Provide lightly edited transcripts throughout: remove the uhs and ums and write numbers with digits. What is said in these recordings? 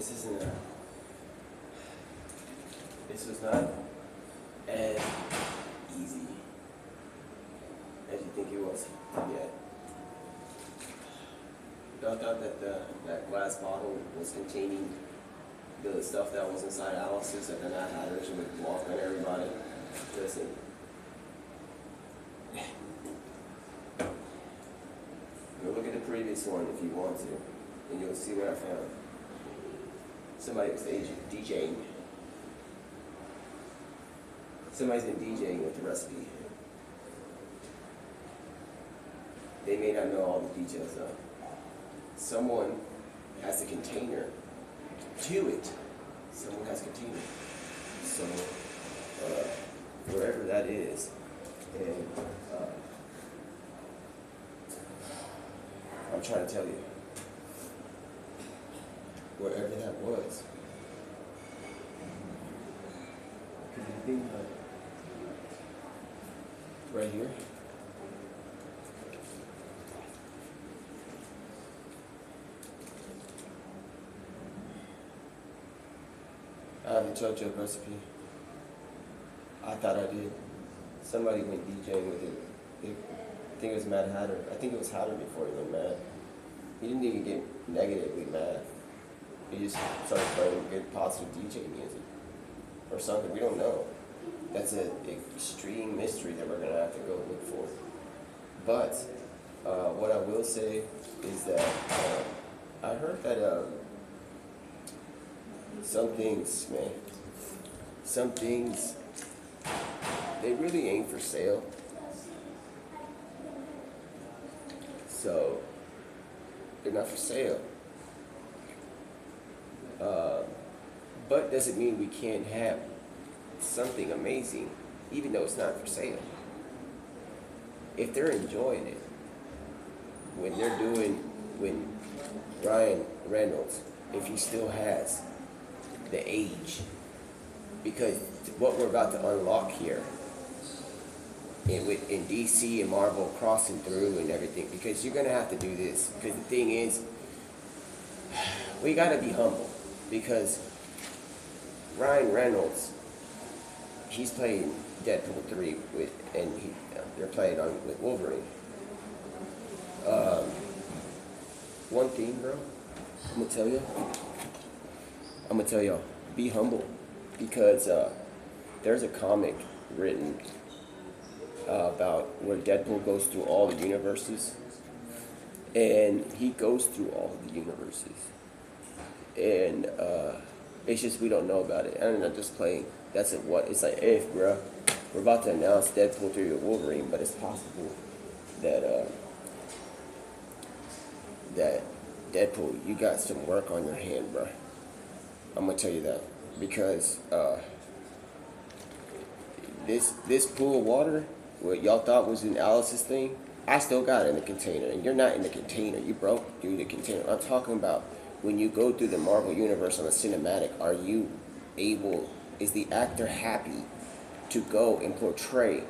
this isn't a, this was not as easy as you think it was yet. Y'all thought that that glass bottle was containing the stuff that was inside Alice's and then I had her with Wonka and everybody. Listen. Go look at the previous one if you want to, and you'll see what I found. Somebody was DJing. Somebody's been DJing with the recipe. They may not know all the details though. Someone has a container to it. Someone has a container. So, wherever that is, and I'm trying to tell you, wherever that was, could you think right here? I haven't told you a recipe. I thought I did. Somebody went DJing with it. I think it was Mad Hatter. I think it was Hatter before he went mad. He didn't even get negatively mad. He just started playing good positive DJ music. Or something, we don't know. That's an extreme mystery that we're gonna have to go look for. But, what I will say is that, I heard that, some things, they really ain't for sale. So, they're not for sale. But doesn't mean we can't have something amazing, even though it's not for sale. If they're enjoying it, when Ryan Reynolds, if he still has the age, because what we're about to unlock here in DC and Marvel crossing through and everything, because you're gonna have to do this, because the thing is, we gotta be humble, because Ryan Reynolds, he's playing Deadpool 3 they're playing with Wolverine. One thing, bro, I'm gonna tell y'all, be humble, because there's a comic written about where Deadpool goes through all the universes, and he goes through all the universes, and it's just we don't know about it. I'm not just playing. That's it. What it's like, if bro, we're about to announce Deadpool 3 with Wolverine, but it's possible that that Deadpool, you got some work on your hand, bro. I'm gonna tell you that, because this pool of water, what y'all thought was in Alice's thing, I still got it in the container, and you're not in the container. You broke through the container. I'm talking about when you go through the Marvel universe on a cinematic. Are you able? Is the actor happy to go and portray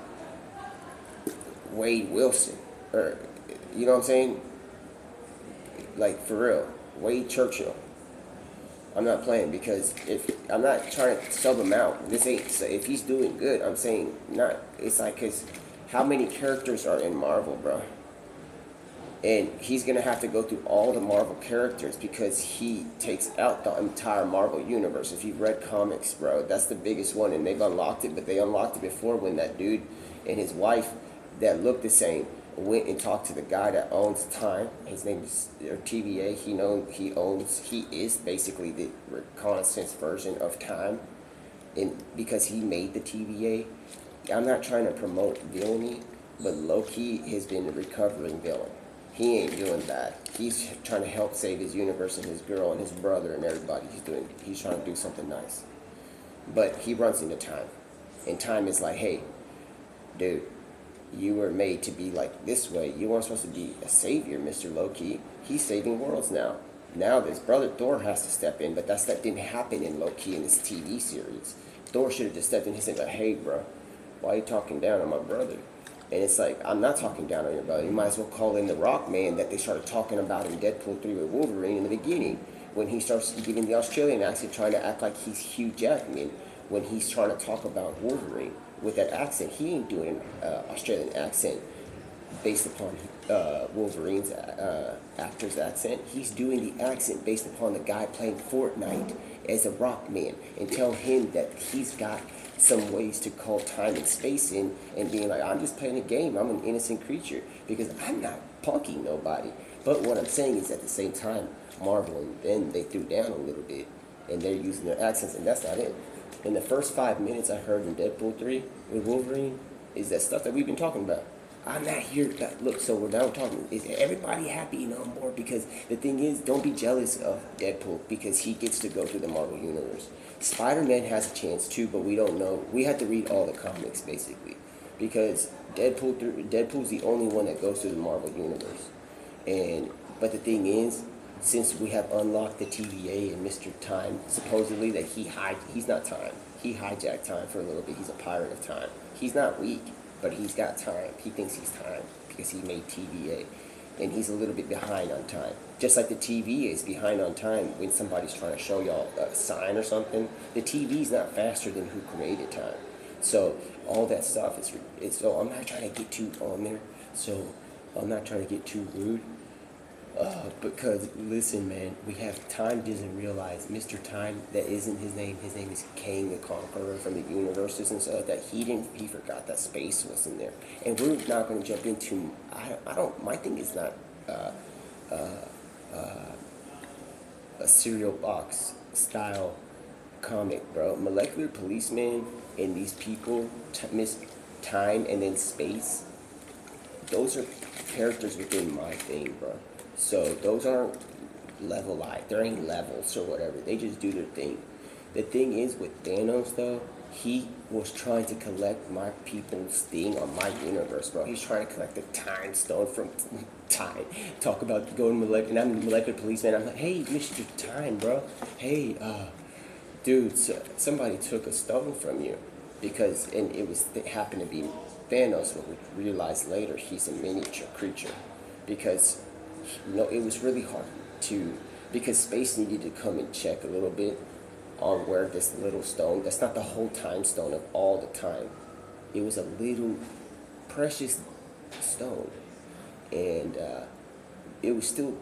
Wade Wilson, or you know what I'm saying? Like, for real, Wade Churchill. I'm not playing, because if I'm not trying to sub him out, this ain't. So if he's doing good, I'm saying not. It's like, cause how many characters are in Marvel, bro? And he's gonna have to go through all the Marvel characters, because he takes out the entire Marvel universe. If you've read comics, bro, that's the biggest one, and they've unlocked it. But they unlocked it before, when that dude and his wife that looked the same went and talked to the guy that owns Time. His name is TVA. He is basically the reconnaissance version of Time, and because he made the TVA. I'm not trying to promote villainy, but low-key has been a recovering villain. He ain't doing that. He's trying to help save his universe and his girl and his brother and everybody. He's trying to do something nice. But he runs into Time, and Time is like, hey, dude, you were made to be like this way. You weren't supposed to be a savior, Mr. Loki. He's saving worlds now. Now this brother Thor has to step in, but that didn't happen in Loki in this TV series. Thor should have just stepped in and said, like, hey, bro, why are you talking down on my brother? And it's like, I'm not talking down on your brother. You might as well call in the Rock Man that they started talking about in Deadpool 3 with Wolverine in the beginning, when he starts giving the Australian accent, trying to act like he's Hugh Jackman, when he's trying to talk about Wolverine with that accent, he ain't doing an Australian accent based upon Wolverine's actor's accent. He's doing the accent based upon the guy playing Fortnite as a rock man, and tell him that he's got some ways to call time and space in, and being like, I'm just playing a game, I'm an innocent creature, because I'm not punking nobody. But what I'm saying is, at the same time, Marvel and Ben, they threw down a little bit, and they're using their accents, and that's not it. In the first 5 minutes I heard in Deadpool 3 with Wolverine is that stuff that we've been talking about. I'm not here. Look, so we're now talking. Is everybody happy and on board? Because the thing is, don't be jealous of Deadpool because he gets to go through the Marvel Universe. Spider-Man has a chance too, but we don't know. We have to read all the comics basically, because Deadpool's the only one that goes through the Marvel Universe. But the thing is, since we have unlocked the TVA and Mr. Time, supposedly that he's not time. He hijacked time for a little bit. He's a pirate of time. He's not weak, but he's got time. He thinks he's time because he made TVA. And he's a little bit behind on time. Just like the TV is behind on time when somebody's trying to show y'all a sign or something. The TV's not faster than who created time. So all that stuff is so I'm not trying to get too on there. So I'm not trying to get too rude. Because listen, man, we have Time doesn't realize Mr. Time, that isn't his name. His name is Kang the Conqueror from the universes and stuff. That he forgot that space was in there. And we're not going to jump into. I don't. My thing is not a cereal box style comic, bro. Molecular Policeman and these people miss time and then space. Those are characters within my thing, bro. So those aren't levelized. There ain't levels or whatever. They just do their thing. The thing is with Thanos though, he was trying to collect my people's thing on my universe, bro. He's trying to collect the time stone from time. Talk about going molecular, and I'm a molecular policeman. I'm like, hey, Mr. Time, bro. Hey, dude, somebody took a stone from you, and it happened to be Thanos. But we realized later he's a miniature creature, because it was really hard because space needed to come and check a little bit on where this little stone, that's not the whole time stone of all the time. It was a little precious stone. And it was still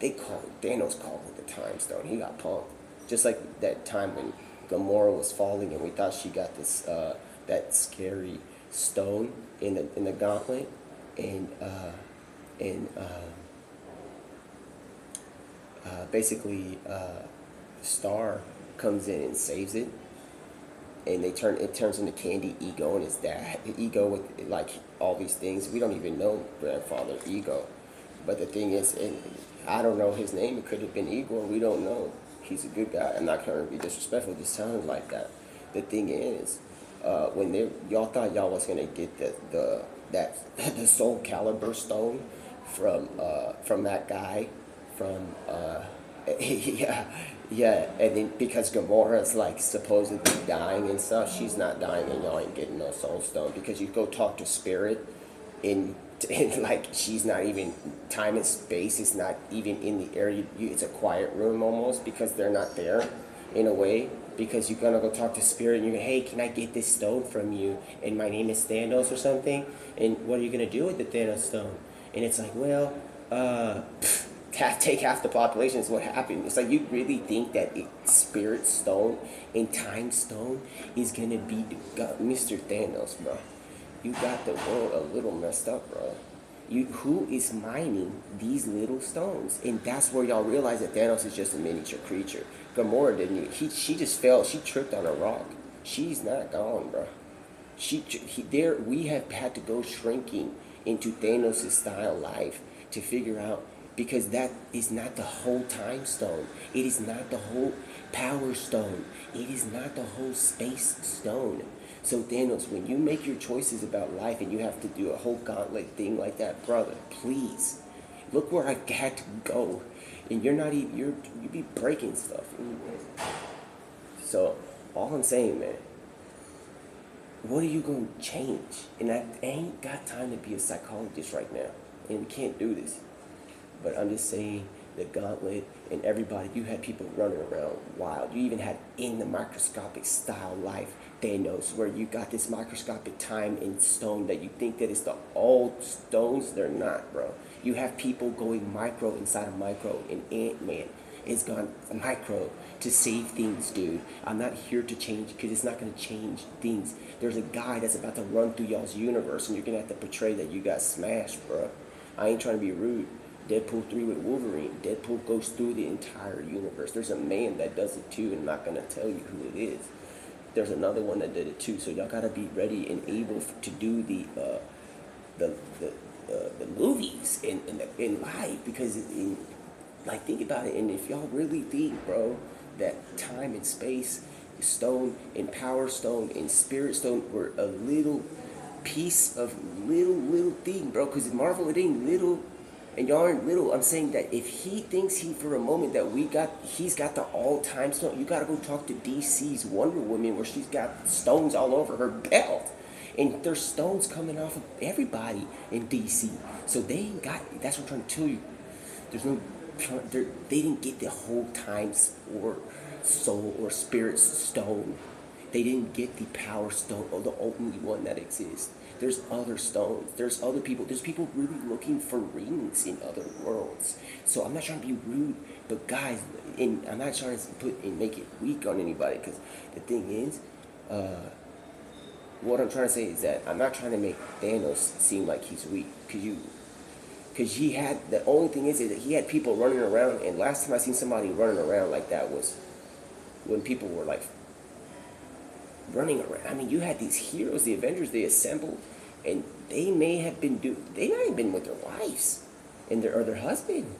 Thanos called it the time stone. He got punked. Just like that time when Gamora was falling and we thought she got this, that scary stone in the gauntlet. And basically Star comes in and saves it, and it turns into Candy Ego and his dad. Ego with like all these things. We don't even know grandfather Ego, but the thing is, I don't know his name. It could have been Igor. We don't know. He's a good guy. I'm not trying to be disrespectful. It just sounded like that. The thing is, when y'all thought y'all was gonna get the Soul Calibur stone from that guy from yeah, and then because Gamora's like supposedly dying and stuff, she's not dying, and y'all ain't getting no soul stone because you go talk to Spirit in like she's not even, time and space is not even in the area. It's a quiet room almost because they're not there in a way, because you're gonna go talk to Spirit and you're gonna, hey, can I get this stone from you? And my name is Thanos or something. And what are you gonna do with the Thanos stone? And it's like, well, take half the population is what happened. It's like, you really think that Spirit Stone and Time Stone is gonna be Mr. Thanos, bro? You got the world a little messed up, bro. Who is mining these little stones? And that's where y'all realize that Thanos is just a miniature creature. Gamora didn't. She just fell. She tripped on a rock. She's not gone, bro. We have had to go shrinking into Thanos' style life to figure out, because that is not the whole time stone. It is not the whole power stone. It is not the whole space stone. So Thanos, when you make your choices about life and you have to do a whole gauntlet thing like that, brother, please, look where I had to go. And you be breaking stuff. So all I'm saying, man, what are you going to change? And I ain't got time to be a psychologist right now. And we can't do this. But I'm just saying the Gauntlet, and everybody. You had people running around wild. You even had in the microscopic style life Thanos, where you got this microscopic time in stone that you think that it's the old stones. They're not, bro. You have people going micro inside of micro, and Ant-Man is gone micro to save things, dude. I'm not here to change because it's not going to change things. There's a guy that's about to run through y'all's universe, and you're going to have to portray that you got smashed, bro. I ain't trying to be rude. Deadpool 3 with Wolverine. Deadpool goes through the entire universe. There's a man that does it too, and I'm not going to tell you who it is. There's another one that did it too, so y'all got to be ready and able to do the movies in live, because like, think about it. And if y'all really think, bro, that time and space, stone and power stone and spirit stone were a little piece of little thing, bro, because Marvel, it ain't little, and y'all aren't little. I'm saying that if he thinks for a moment that he's got the all-time stone, you gotta go talk to DC's Wonder Woman, where she's got stones all over her belt. And there's stones coming off of everybody in DC. So they ain't got, that's what I'm trying to tell you. There's no, they didn't get the whole time or soul or spirit stone. They didn't get the power stone, or the only one that exists. There's other stones. There's other people. There's people really looking for rings in other worlds. So I'm not trying to be rude, but guys, and I'm not trying to put and make it weak on anybody, because the thing is, what I'm trying to say is that I'm not trying to make Thanos seem like he's weak, because he had, the only thing is that he had people running around, and last time I seen somebody running around like that was when people were like running around. I mean, you had these heroes, the Avengers, they assembled, and they may have been they might have been with their wives and their husband,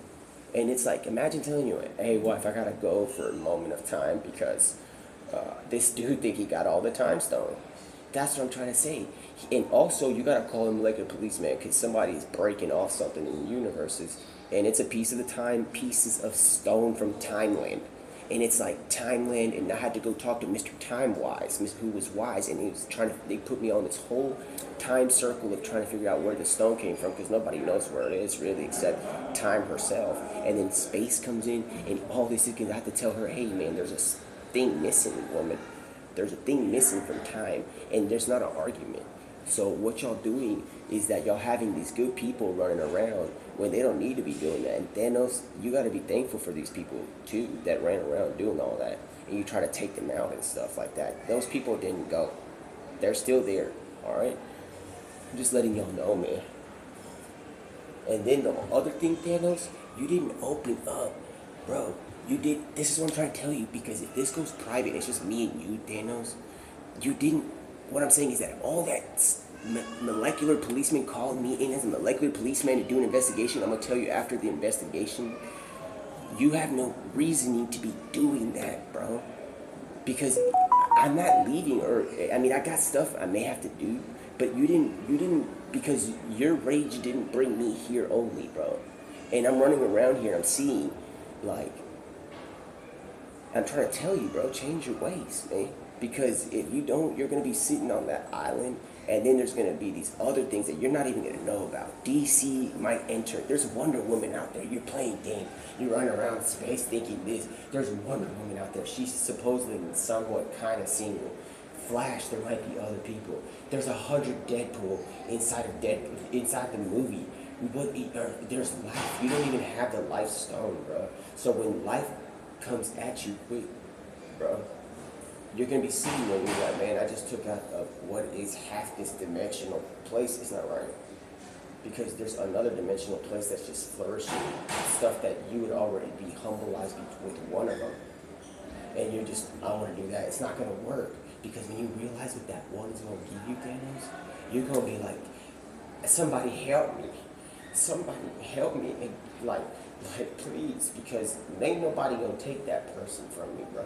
and it's like, imagine telling you, hey wife, I gotta go for a moment of time because this dude think he got all the time stone. That's what I'm trying to say. And also, you gotta call him like a policeman, because somebody's breaking off something in the universes, and it's a piece of the time, pieces of stone from Timeland. And it's like Timeland, and I had to go talk to Mr. Timewise, who was wise, and he was they put me on this whole time circle of trying to figure out where the stone came from, because nobody knows where it is really except Time herself. And then space comes in, and all this is because I have to tell her, hey man, there's a thing missing, woman. There's a thing missing from time, and there's not an argument. So what y'all doing is that y'all having these good people running around when they don't need to be doing that. And Thanos, you got to be thankful for these people too that ran around doing all that, and you try to take them out and stuff like that. Those people didn't go. They're still there, all right? I'm just letting y'all know, man. And then the other thing, Thanos, you didn't open up, bro. You did. This is what I'm trying to tell you, because if this goes private, it's just me and you, Thanos. You didn't. What I'm saying is that all that molecular policeman called me in as a molecular policeman to do an investigation. I'm gonna tell you, after the investigation, you have no reasoning to be doing that, bro. Because I'm not leaving Earth. I mean, I got stuff I may have to do, but you didn't, because your rage didn't bring me here only, bro. And I'm running around here. I'm seeing, like, I'm trying to tell you, bro, change your ways, man. Because if you don't, you're going to be sitting on that island, and then there's going to be these other things that you're not even going to know about. DC might enter. There's Wonder Woman out there. You're playing game. You're running around space thinking this. There's Wonder Woman out there. She's supposedly somewhat kind of single. Flash, there might be other people. There's 100 Deadpool inside the movie. There's life. You don't even have the life stone, bro. So when life comes at you quick, bro, you're going to be sitting there and you're like, man, I just took out of what is half this dimensional place. It's not right. Because there's another dimensional place that's just flourishing. Stuff that you would already be humbleized with one of them. And you're just, I want to do that. It's not going to work. Because when you realize what that one is going to give you, Thanos, you're going to be like, somebody help me. Somebody help me. And like please. Because ain't nobody going to take that person from me, bro.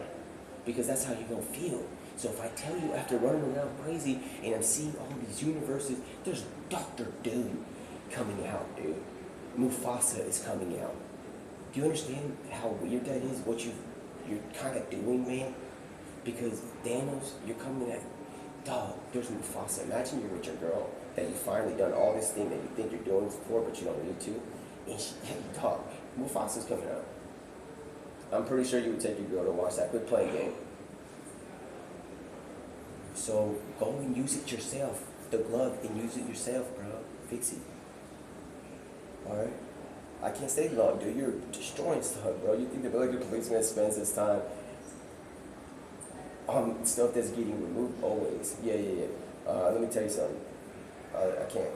Because that's how you're going to feel. So if I tell you, after running around crazy and I'm seeing all these universes, there's Dr. Doom coming out, dude. Mufasa is coming out. Do you understand how weird that is, what you're kind of doing, man? Because Thanos, you're coming at, dog, there's Mufasa. Imagine you're with your girl, that you finally done all this thing that you think you're doing for, but you don't need to. And she, hey, dog, Mufasa's coming out. I'm pretty sure you would take your girl to watch that. Quit playing game. So go and use it yourself. The glove and use it yourself, bro. Fix it. Alright? I can't stay long, dude. You're destroying stuff, bro. You think the village policeman spends his time on stuff that's getting removed always. Yeah. Let me tell you something. I can't.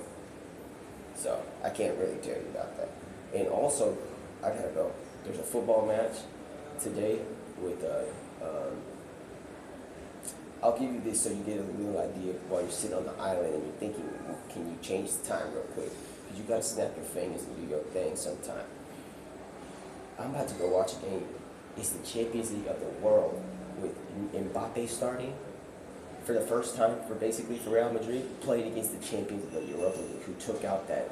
So, I can't really tell you about that. And also, I gotta go. There's a football match today with, I'll give you this so you get a little idea while you're sitting on the island and you're thinking, can you change the time real quick? Because you gotta snap your fingers and do your thing sometime. I'm about to go watch a game. It's the Champions League of the world with Mbappe starting for the first time for Real Madrid, played against the champions of the Europa League who took out that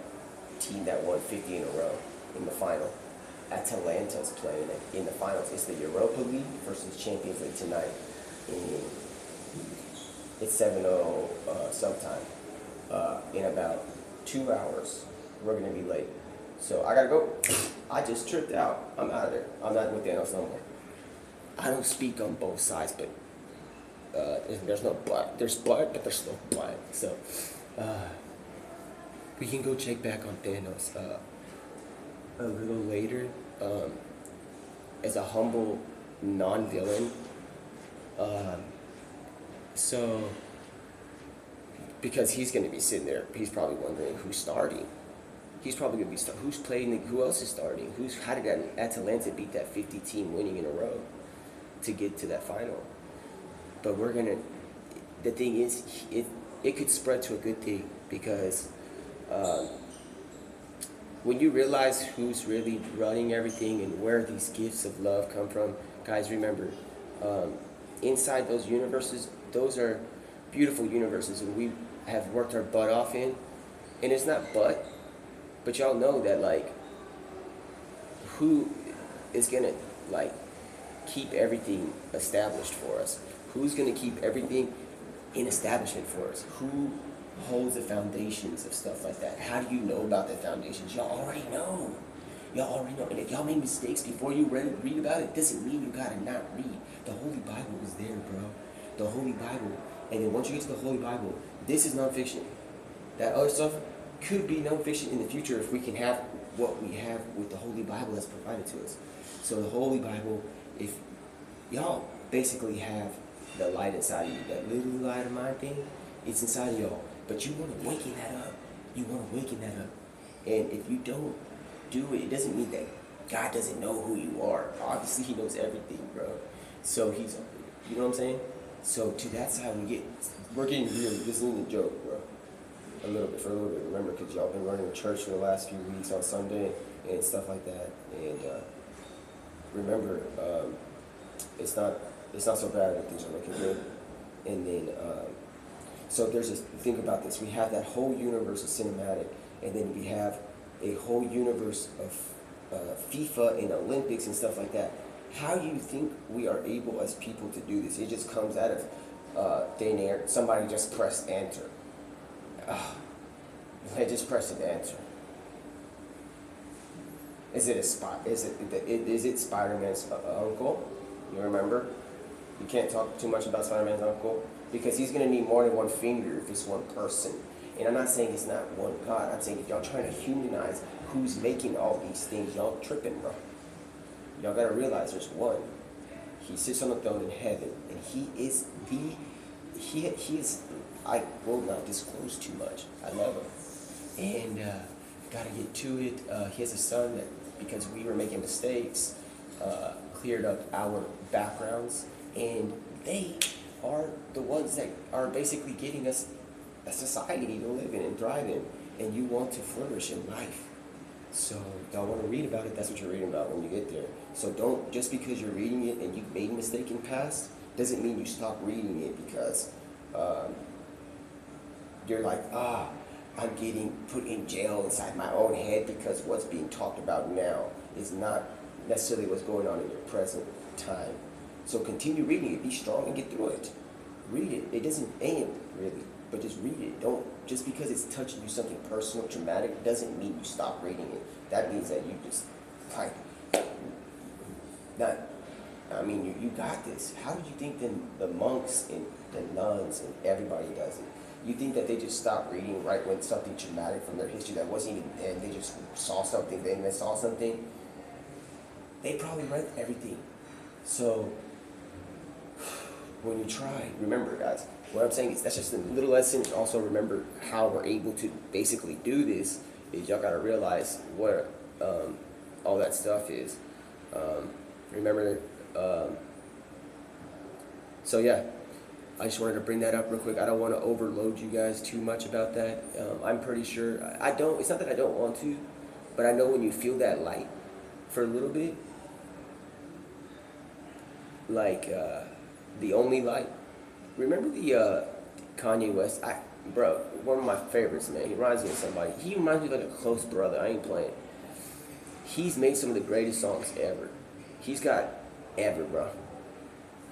team that won 50 in a row in the final. Atalanta's playing it in the finals. It's the Europa League versus Champions League tonight. And it's 7:00 sometime. In about 2 hours, we're gonna be late. So I gotta go. I just tripped out. I'm out of there. I'm not with Thanos no more. I don't speak on both sides, but there's no but. There's but there's no but. So we can go check back on Thanos a little later. As a humble non-villain. So because he's going to be sitting there, he's probably wondering who's starting. He's probably going to be who's playing. Who else is starting? How did Atalanta beat that 50 team winning in a row to get to that final? But we're gonna. The thing is, it could spread to a good thing because when you realize who's really running everything and where these gifts of love come from, guys, remember, inside those universes, those are beautiful universes, and we have worked our butt off in. And it's not but y'all know that, like, who is gonna, like, keep everything established for us? Who's gonna keep everything in establishment for us? Who holds the foundations of stuff like that? How do you know about the foundations? Y'all already know. Y'all already know. And if y'all made mistakes before you read about it, doesn't mean you gotta not read. The Holy Bible is there, bro. The Holy Bible. And then once you get to the Holy Bible, this is nonfiction. That other stuff could be nonfiction in the future if we can have what we have with the Holy Bible that's provided to us. So the Holy Bible, if y'all basically have the light inside of you, that little light of mine thing, it's inside of y'all. But you want to waken that up. You want to waken that up. And if you don't do it, it doesn't mean that God doesn't know who you are. Obviously, He knows everything, bro. So He's, you know what I'm saying? So to that side, we're getting real. This isn't a joke, bro. For a little bit. Remember, because y'all been running the church for the last few weeks on Sunday and stuff like that. And remember, it's not so bad when things are looking good. And then, so there's this, think about this. We have that whole universe of cinematic, and then we have a whole universe of FIFA and Olympics and stuff like that. How do you think we are able as people to do this? It just comes out of thin air. Somebody just pressed enter. I just pressed an enter. Is it Spider-Man's uncle? You remember? You can't talk too much about Spider-Man's uncle because he's gonna need more than one finger if it's one person. And I'm not saying it's not one God. I'm saying if y'all trying to humanize who's making all these things, y'all tripping, bro. Y'all gotta realize there's one. He sits on the throne in heaven, and he is. I will not disclose too much. I love him, and gotta get to it. He has a son that, because we were making mistakes, cleared up our backgrounds, and they are the ones that are basically getting us a society to live in and thrive in, and you want to flourish in life. So y'all want to read about it, that's what you're reading about when you get there. So don't, just because you're reading it and you've made a mistake in the past, doesn't mean you stop reading it because you're like, I'm getting put in jail inside my own head because what's being talked about now is not necessarily what's going on in your present time. So continue reading it, be strong and get through it. Read it. It doesn't end really, but just read it. Don't, just because it's touching you something personal, traumatic, doesn't mean you stop reading it. That means that you just, like, not, I mean, you got this. How did you think the monks and the nuns and everybody does it? You think that they just stop reading right when something traumatic from their history that wasn't even there, they just saw something, then they saw something? They probably read everything. So, when you try, remember, guys, what I'm saying is that's just a little lesson. Also remember how we're able to basically do this is y'all gotta realize what all that stuff is. Remember, so yeah, I just wanted to bring that up real quick. I don't want to overload you guys too much about that. I'm pretty sure, I don't, it's not that I don't want to, but I know when you feel that light for a little bit, like the only light. Remember the Kanye West? Bro, one of my favorites, man. He reminds me of somebody. He reminds me of like a close brother. I ain't playing. He's made some of the greatest songs ever. He's got ever, bro.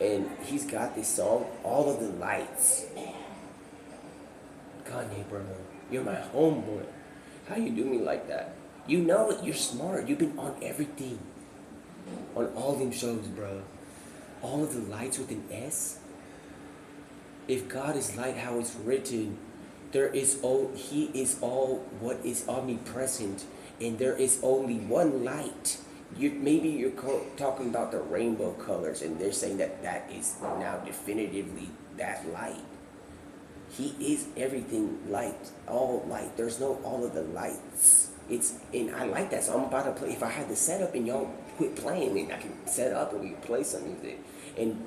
And he's got this song, All of the Lights. Kanye, bro, you're my homeboy. How you do me like that? You know it. You're smart. You've been on everything. On all them shows, bro. All of the lights with an S. If God is light, how it's written, He is all what is omnipresent, and there is only one light. Maybe you're talking about the rainbow colors, and they're saying that is now definitively that light. He is everything light, all light. There's no all of the lights. And I like that, so I'm about to play. If I had the setup and y'all quit playing it, I can set up and we can play some music. And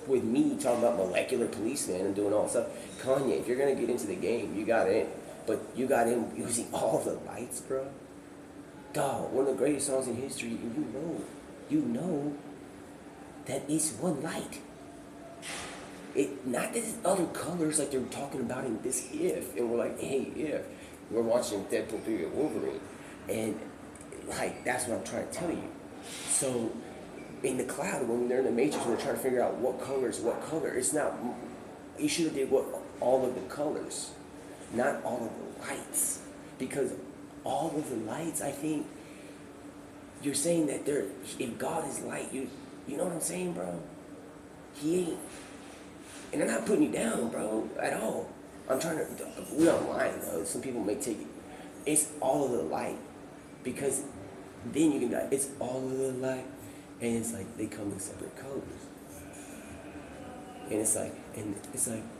with me talking about molecular policeman and doing all that stuff, Kanye, if you're gonna get into the game, you got in. But you got in using all the lights, bro. Dog, one of the greatest songs in history, and you know that it's one light. Not that it's other colors like they're talking about in this if, and we're like, hey, if. We're watching Deadpool 3 or Wolverine. And like that's what I'm trying to tell you. So in the cloud, when they're in the matrix, we're trying to figure out what color is what color. It's not, you should have did all of the colors, not all of the lights. Because all of the lights, I think, you're saying that if God is light, you know what I'm saying, bro? He ain't, and I'm not putting you down, bro, at all. I'm trying to, we're online though, some people may take it. It's all of the light, because then you can be like, it's all of the light. And it's like they come in separate colors. And it's like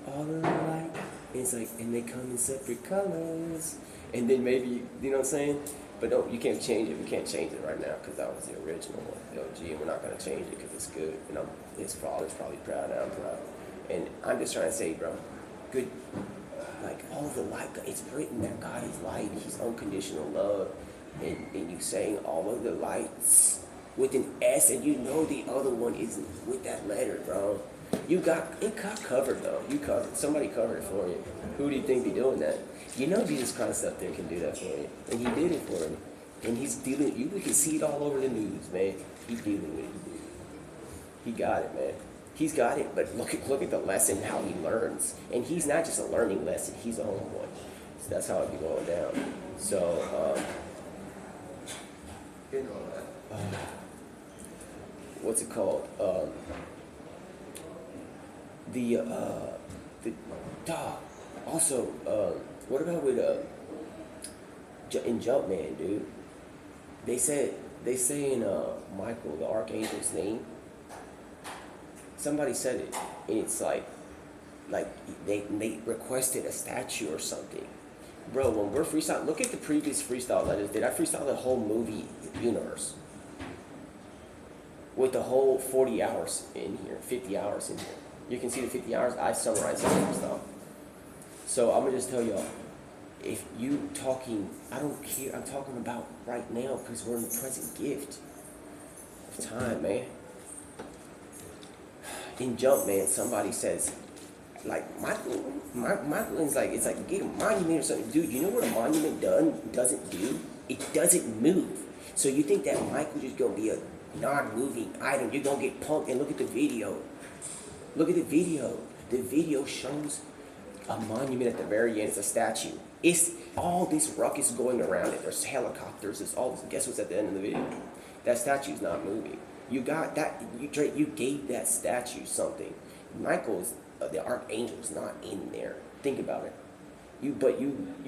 all of the light. And it's like, and they come in separate colors. And then maybe, you know what I'm saying? But no, you can't change it. We can't change it right now because that was the original one, the OG, and we're not gonna change it because it's good. And his father's probably proud, and I'm proud. And I'm just trying to say, bro, good. Like all of the light, it's written that God is light. He's unconditional love, and you saying all of the lights with an S, and you know the other one isn't with that letter, bro. You got it covered though. You covered. Somebody covered it for you. Who do you think be doing that? You know Jesus Christ up there can do that for you, and He did it for him. And He's dealing. You can see it all over the news, man. He's dealing with it. He got it, man. He's got it. But look at the lesson, how he learns, and he's not just a learning lesson. He's a homeboy. So that's how it be going down. So, what's it called? The dog. Also, what about with in Jumpman, dude? They say in Michael, the Archangel's name. Somebody said it, and it's like they requested a statue or something. Bro, when we're freestyle, look at the previous freestyle that I did. I freestyled the whole movie universe with the whole 40 hours in here, 50 hours in here. You can see the 50 hours. I summarized that freestyle. So I'm gonna just tell y'all, if you talking, I don't care. I'm talking about right now because we're in the present gift of time, man. In Jumpman, somebody says, like, Michael's like, it's like you get a monument or something. Dude, you know what a monument doesn't do? It doesn't move. So you think that Michael just gonna be a non-moving item? You're gonna get punked, and look at the video. Look at the video. The video shows a monument at the very end. It's a statue. It's all this ruckus going around it. There's helicopters. There's all this. Guess what's at the end of the video? That statue's not moving. You got that. You gave that statue something. Michael's the archangel's not in there. Think about it. You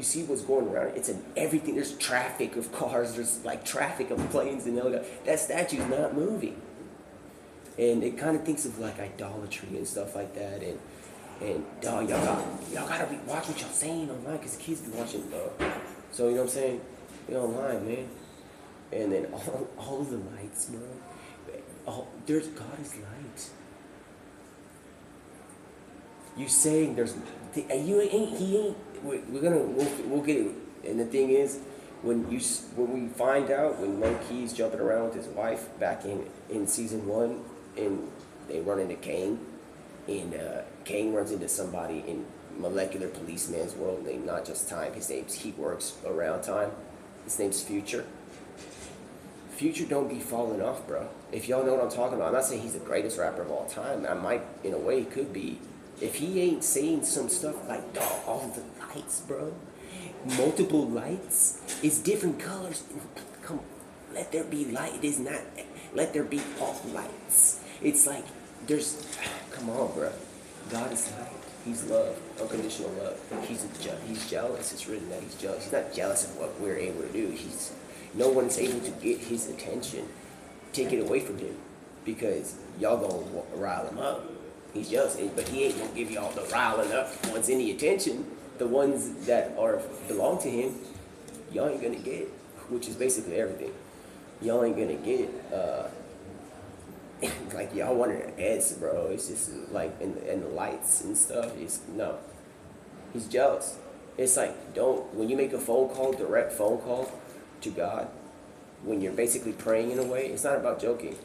see what's going around. It's in everything. There's traffic of cars. There's like traffic of planes and helicopters. That statue's not moving. And it kind of thinks of like idolatry and stuff like that. And y'all gotta watch what y'all saying online, because kids be watching, bro. So you know what I'm saying? Be online, man. And then all the lights, bro. There's God is light. You saying there's you ain't he ain't. We'll get it. And the thing is, when we find out when Loki's jumping around with his wife back in season 1, and they run into Kang, and Kang runs into somebody in molecular policeman's world named Not Just Time. He works around time. His name's Future. Future don't be falling off, bro. If y'all know what I'm talking about, I'm not saying he's the greatest rapper of all time. I might, in a way, could be. If he ain't saying some stuff like, dog, all the lights, bro, multiple lights, it's different colors. Come, let there be light. It is not, let there be all lights. It's like, come on, bro. God is light. He's love, unconditional love. He's jealous. It's written that he's jealous. He's not jealous of what we're able to do. No one's able to get his attention. Take it away from him, because y'all gonna rile him up. He's jealous, but he ain't gonna give y'all the riling up ones any attention. The ones that belong to him, y'all ain't gonna get, which is basically everything. Y'all ain't gonna get like y'all wanted an S, bro. It's just like and the lights and stuff. No, he's jealous. It's like when you make a phone call, direct phone call to God, when you're basically praying in a way, it's not about joking.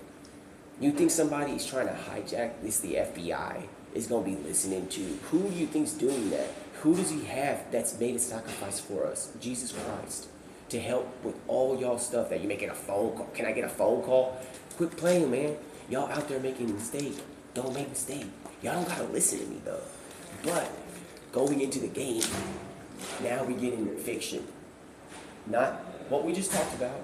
You think somebody's trying to hijack this, the FBI, is going to be listening to? Who do you think's doing that? Who does he have that's made a sacrifice for us? Jesus Christ. To help with all y'all stuff that you're making a phone call. Can I get a phone call? Quit playing, man. Y'all out there making a mistake. Don't make a mistake. Y'all don't got to listen to me, though. But going into the game, now we get into fiction. Not what we just talked about.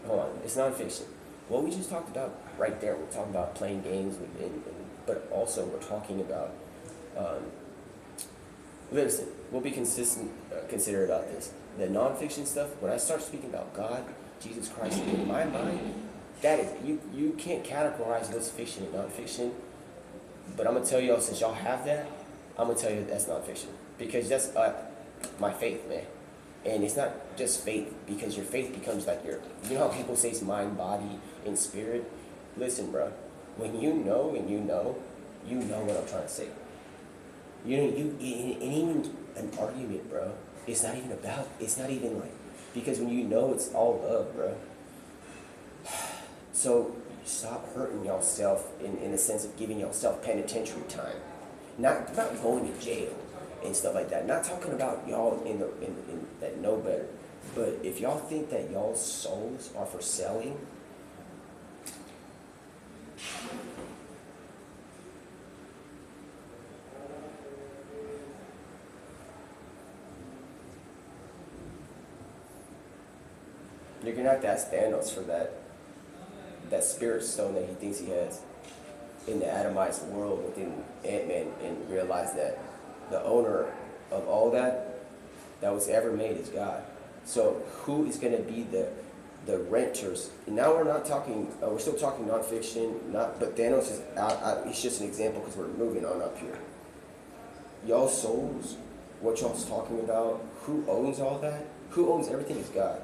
Hold on. It's non-fiction. What we just talked about right there, we're talking about playing games, but also we're talking about, listen, we'll be considerate about this. The nonfiction stuff, when I start speaking about God, Jesus Christ, in my mind, that is, you can't categorize what's fiction and nonfiction, but I'm going to tell y'all, since y'all have that, I'm going to tell you that's nonfiction, because that's my faith, man. And it's not just faith, because your faith becomes like you know how people say it's mind, body, and spirit? Listen, bro, when you know and you know what I'm trying to say. And even an argument, bro, it's not even like, because when you know, it's all love, bro. So stop hurting yourself in the sense of giving yourself penitentiary time. Not going to jail and stuff like that. Not talking about y'all in that know better. But if y'all think that y'all's souls are for selling, you're gonna have to ask Thanos for that spirit stone that he thinks he has in the atomized world within Ant-Man, and realize that the owner of all that was ever made is God. So who is going to be the renters? And now we're not talking, we're still talking nonfiction, but Thanos is out. It's just an example because we're moving on up here. Y'all's souls, what y'all's talking about, who owns all that? Who owns everything is God.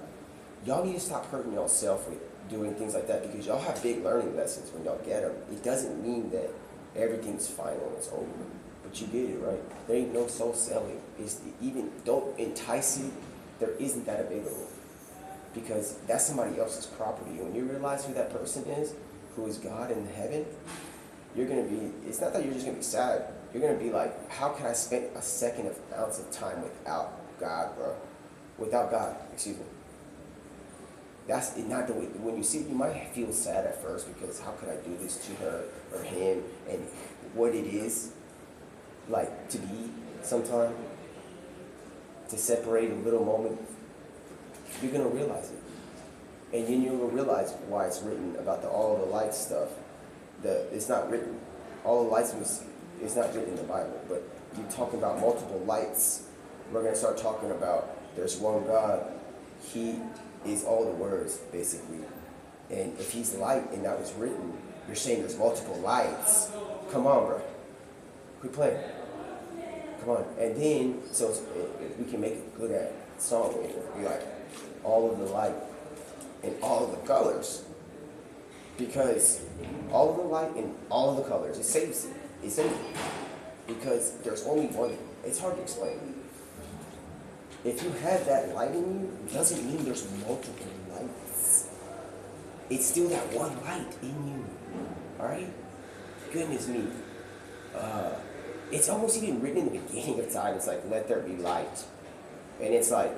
Y'all need to stop hurting yourself with doing things like that, because y'all have big learning lessons when y'all get them. It doesn't mean that everything's final, it's over. But you get it, right? There ain't no soul selling. Don't entice it. There isn't that available, because that's somebody else's property. When you realize who that person is, who is God in heaven, you're gonna be. It's not that you're just gonna be sad. You're gonna be like, how can I spend a second of ounce of time without God, bro? Without God, excuse me. That's not the way. When you see, you might feel sad at first, because how could I do this to her or him, and what it is like to be sometime to separate a little moment, you're gonna realize it. And then you're gonna realize why it's written about all the light stuff. It's not written. All the lights it's not written in the Bible, but you talk about multiple lights. We're gonna start talking about there's one God. He is all the words, basically. And if he's light and that was written, you're saying there's multiple lights. Come on, bro. Quit playing. Come on. And then, so we can make it good at song, it will be like all of the light and all of the colors. Because all of the light and all of the colors, it saves it. It saves it. Because there's only one. It's hard to explain. If you have that light in you, it doesn't mean there's multiple lights. It's still that one light in you. Alright? Goodness me. It's almost even written in the beginning of time. It's like, let there be light. And it's like,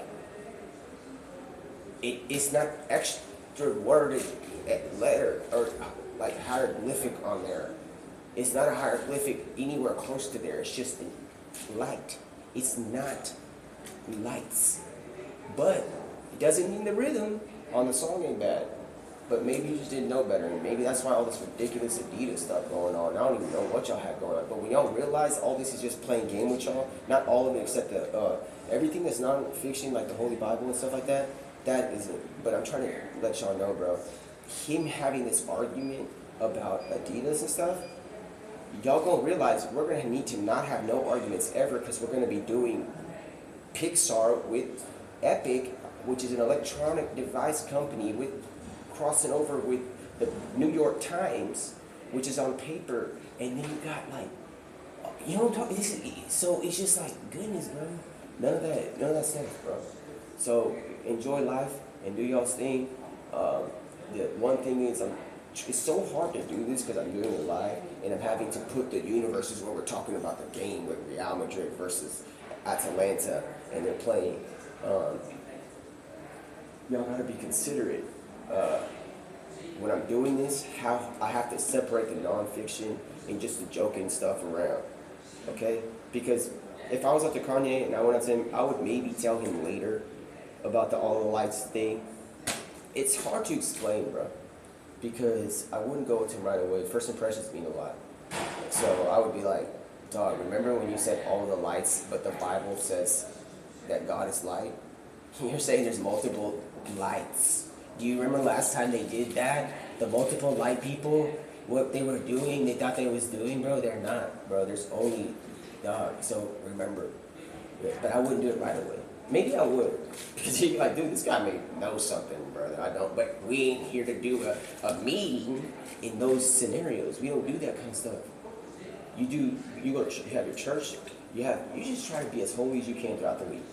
it's not extra worded letter or like hieroglyphic on there. It's not a hieroglyphic anywhere close to there. It's just light. It's not lights. But it doesn't mean the rhythm on the song ain't bad. But maybe you just didn't know better. And maybe that's why all this ridiculous Adidas stuff going on. I don't even know what y'all have going on. But when y'all realize all this is just playing game with y'all, not all of it except the everything that's non-fiction, like the Holy Bible and stuff like that, that isn't. But I'm trying to let y'all know, bro. Him having this argument about Adidas and stuff, y'all gonna realize we're gonna need to not have no arguments ever, because we're gonna be doing Pixar with Epic, which is an electronic device company, with crossing over with the New York Times, which is on paper, and then you got like, you know what I'm talking. So it's just like goodness, bro. None of that stuff, bro. So enjoy life and do y'all's thing. The one thing is, it's so hard to do this because I'm doing it live, and I'm having to put the universes where we're talking about the game with Real Madrid versus Atalanta, and they're playing. Y'all gotta be considerate. When I'm doing this, how I have to separate the nonfiction and just the joking stuff around, okay? Because if I was up to Kanye and I went up to him, I would maybe tell him later about the All the Lights thing. It's hard to explain, bro, because I wouldn't go to him right away. First impressions mean a lot. So I would be like, dog, remember when you said all the lights, but the Bible says that God is light? You're saying there's multiple lights. Do you remember last time they did that? The multiple light people, what they were doing, they thought they was doing, bro. They're not, bro. There's only, dog. So remember. But I wouldn't do it right away. Maybe I would. Because you'd be like, dude, this guy may know something, brother. I don't. But we ain't here to do a meeting in those scenarios. We don't do that kind of stuff. You have your church. You just try to be as holy as you can throughout the week.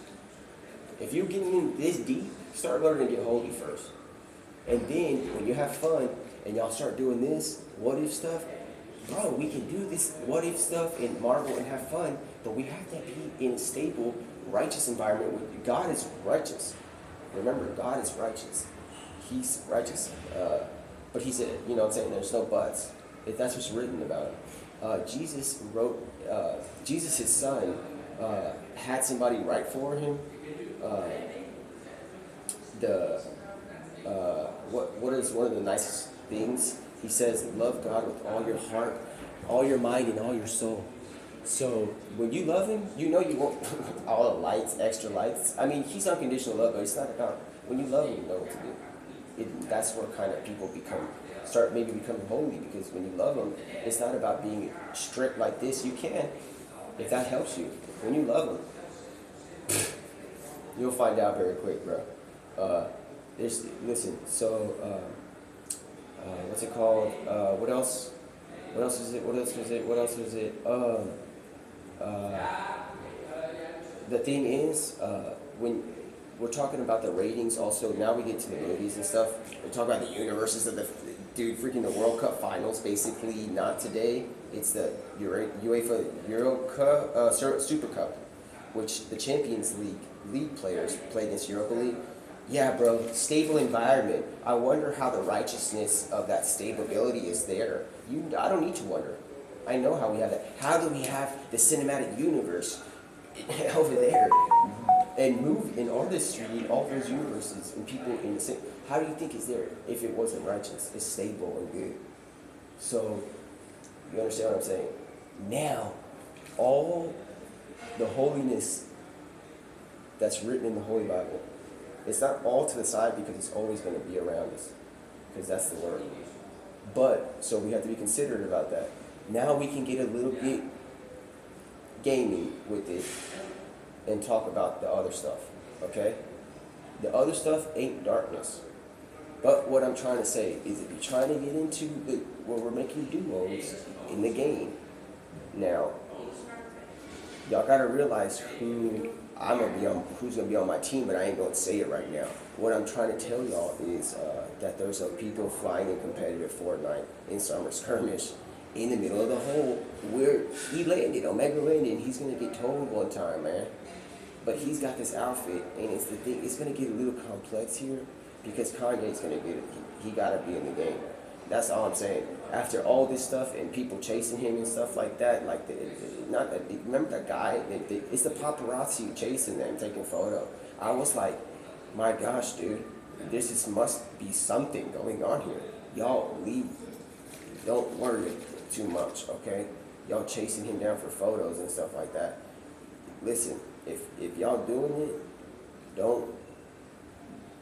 If you're getting in this deep, start learning to get holy first. And then, when you have fun, and y'all start doing this what-if stuff, bro, we can do this what-if stuff and marvel and have fun, but we have to be in a stable, righteous environment where God is righteous. Remember, God is righteous. He's righteous. But he said, you know what I'm saying, there's no buts. If that's what's written about it. Jesus wrote, Jesus, his son, had somebody write for him. What is one of the nicest things? He says, love God with all your heart, all your mind, and all your soul. So when you love him, you know you won't all the lights, extra lights. I mean, he's unconditional love, but it's not about, when you love him, you know what to do. That's where kind of people start maybe becoming holy, because when you love him, it's not about being strict like this. You can, if that helps you. When you love him, you'll find out very quick, bro. Listen, so, what's it called? What else? What else is it? The thing is, when we're talking about the ratings, also, now we get to the movies and stuff. We're talking about the universes of the World Cup finals, basically, not today. It's the UEFA Euro Cup, Super Cup, which the Champions League players play against Europa League. Yeah, bro, stable environment. I wonder how the righteousness of that stability is there. I don't need to wonder. I know how we have that. How do we have the cinematic universe over there and move in all this street, all those universes and people in the same. How do you think it's there if it wasn't righteous? It's stable and good. So you understand what I'm saying? Now, all the holiness that's written in the Holy Bible, it's not all to the side because it's always going to be around us, because that's the word. But so we have to be considerate about that. Now we can get a little bit gaming with it and talk about the other stuff, okay? The other stuff ain't darkness. But what I'm trying to say is if you're trying to get into where we're making duos in the game, now, y'all gotta realize who's gonna be on my team, but I ain't gonna say it right now. What I'm trying to tell y'all is that there's people flying in competitive Fortnite in Summer Skirmish in the middle of the hole where he landed, Omega landed, and he's gonna get told one time, man. But he's got this outfit, and it's the thing. It's gonna get a little complex here because Kanye's gonna get it. He gotta be in the game. That's all I'm saying. After all this stuff and people chasing him and stuff like that, like remember that guy? It's the paparazzi chasing them, taking photo. I was like, my gosh, dude, must be something going on here. Y'all leave. Don't worry too much, okay? Y'all chasing him down for photos and stuff like that. Listen, if y'all doing it,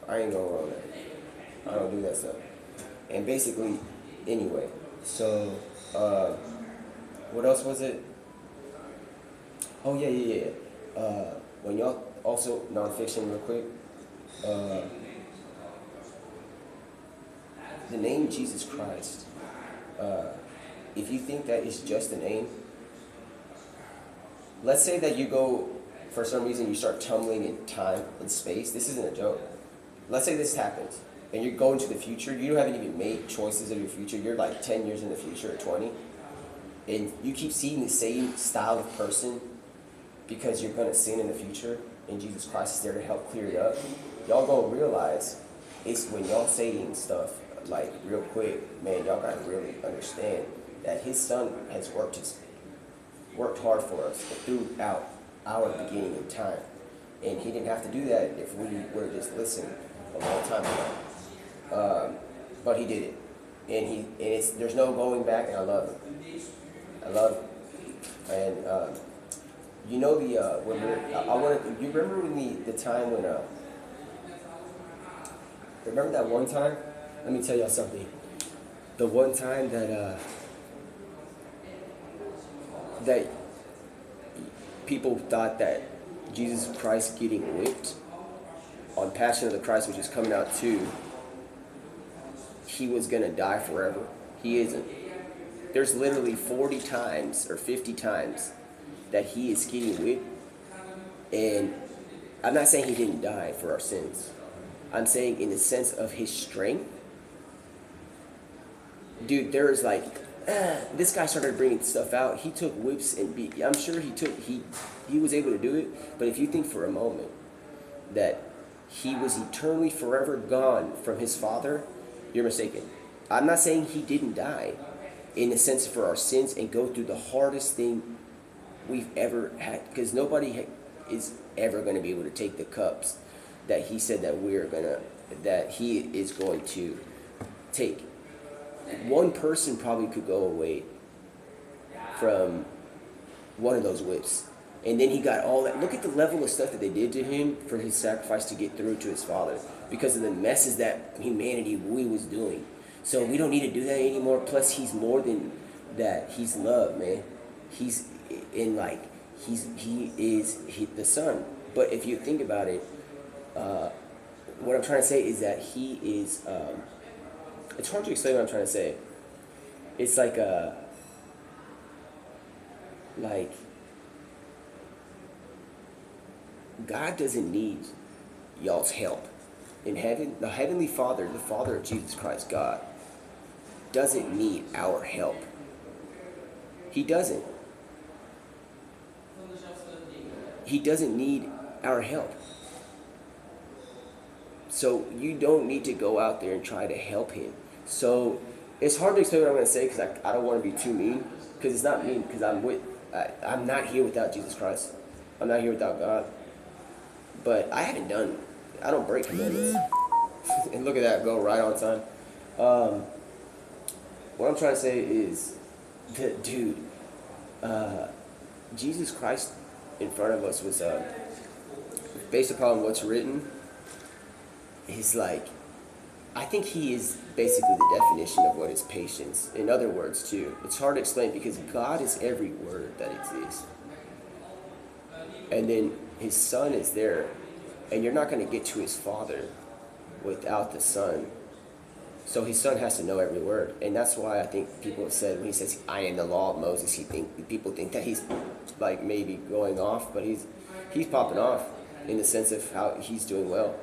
I ain't gonna run that. I don't do that stuff. And basically, anyway, so, what else was it? Oh, yeah. When y'all, also, nonfiction real quick, the name Jesus Christ, if you think that it's just a name, let's say that you go, for some reason, you start tumbling in time and space. This isn't a joke. Let's say this happens, and you're going to the future. You haven't even made choices of your future. You're like 10 years in the future or 20, and you keep seeing the same style of person because you're going to sin in the future, and Jesus Christ is there to help clear it up. Y'all gonna realize it's when y'all saying stuff like real quick, man, y'all gotta really understand that his son has worked hard for us throughout our beginning in time. And he didn't have to do that if we would have just listened a long time ago. But he did it. And there's no going back, and I love it. I love it. And you know you remember when the time when remember that one time? Let me tell y'all something. The one time that people thought that Jesus Christ getting whipped on Passion of the Christ, which is coming out too, he was gonna die forever. He isn't. There's literally 40 times or 50 times that he is getting whipped, and I'm not saying he didn't die for our sins. I'm saying in the sense of his strength. Dude, there is like, this guy started bringing stuff out. He took whips and beat. I'm sure he was able to do it. But if you think for a moment that he was eternally forever gone from his Father, you're mistaken. I'm not saying he didn't die in the sense for our sins and go through the hardest thing we've ever had. Because nobody is ever going to be able to take the cups that he said that he is going to take. One person probably could go away from one of those whips. And then he got all that. Look at the level of stuff that they did to him for his sacrifice to get through to his Father. Because of the messes that humanity we was doing. So we don't need to do that anymore. Plus he's more than that. He's love, man. He's in like, he is the Son. But if you think about it, what I'm trying to say is that he is, it's hard to explain what I'm trying to say. It's like God doesn't need y'all's help. In heaven, the Heavenly Father, the Father of Jesus Christ, God, doesn't need our help. He doesn't. He doesn't need our help. So you don't need to go out there and try to help him. So it's hard to explain what I'm going to say because I don't want to be too mean. Because it's not mean because I'm not here without Jesus Christ. I'm not here without God. But I don't break commandments. And look at that, go right on time. Um, what I'm trying to say is that, dude, uh, Jesus Christ in front of us was, based upon what's written, he's like, I think he is basically the definition of what is patience. In other words, too, it's hard to explain because God is every word that exists. And then his son is there, and you're not going to get to his father without the son. So his son has to know every word, and that's why I think people have said when he says, "I am the law of Moses," people think that he's like maybe going off, but he's popping off in the sense of how he's doing well,